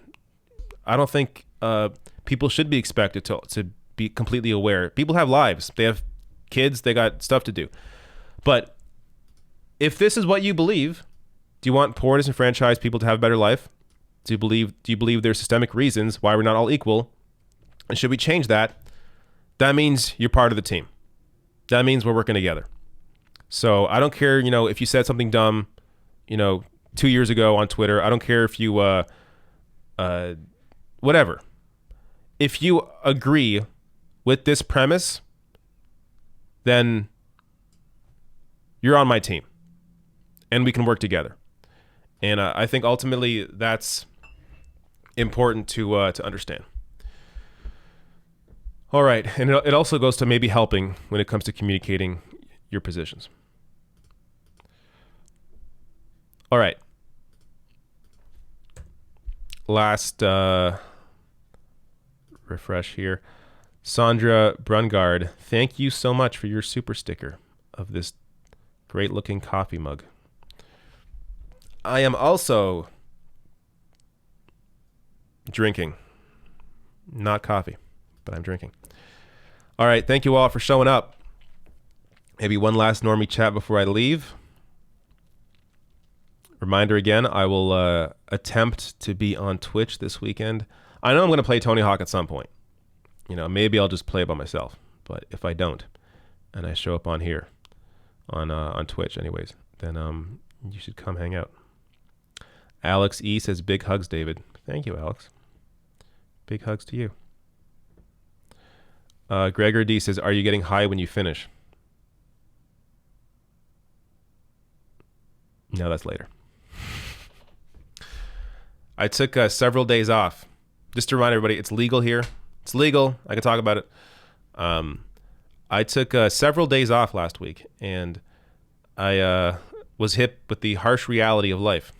I don't think people should be expected to be completely aware. People have lives. They have kids. They got stuff to do. But if this is what you believe, do you want poor, disenfranchised people to have a better life? Do you believe there's systemic reasons why we're not all equal? And should we change that? That means you're part of the team. That means we're working together. So I don't care, if you said something dumb, 2 years ago on Twitter. I don't care if you, whatever. If you agree with this premise, then you're on my team and we can work together. And I think ultimately that's important to understand. All right. And it also goes to maybe helping when it comes to communicating your positions. All right. Last refresh here. Sandra Brungard, thank you so much for your super sticker of this great looking coffee mug. I am also drinking. Not coffee, but I'm drinking. All right, thank you all for showing up. Maybe one last normie chat before I leave. Reminder again, I will attempt to be on Twitch this weekend. I know I'm going to play Tony Hawk at some point. Maybe I'll just play it by myself. But if I don't, and I show up on here, on Twitch anyways, then you should come hang out. Alex E says, big hugs, David. Thank you, Alex. Big hugs to you. Gregor D says, are you getting high when you finish? No, that's later. I took several days off. Just to remind everybody, it's legal here. It's legal. I can talk about it. I took several days off last week, and I was hit with the harsh reality of life.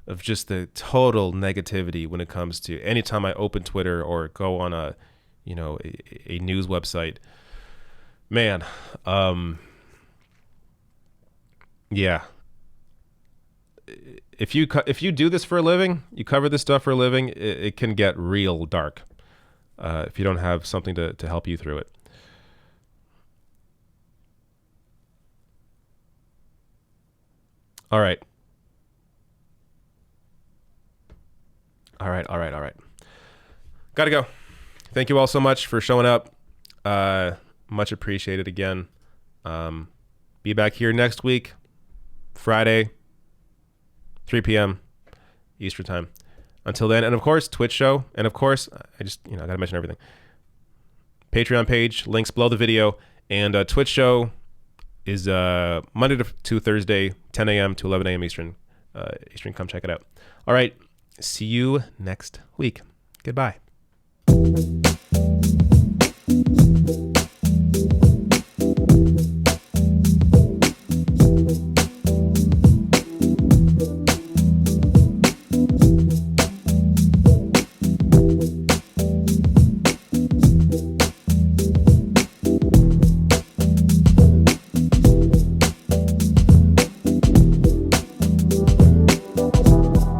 Of just the total negativity when it comes to anytime I open Twitter or go on a news website. Man, yeah. If you do this for a living, you cover this stuff for a living, it can get real dark if you don't have something to help you through it. All right. Gotta go. Thank you all so much for showing up. Much appreciated again. Be back here next week, Friday, 3 p.m. Eastern time. Until then, and of course, Twitch show. And of course, I gotta mention everything. Patreon page, links below the video. And Twitch show is Monday to Thursday, 10 a.m. to 11 a.m. Eastern. Come check it out. All right. See you next week. Goodbye.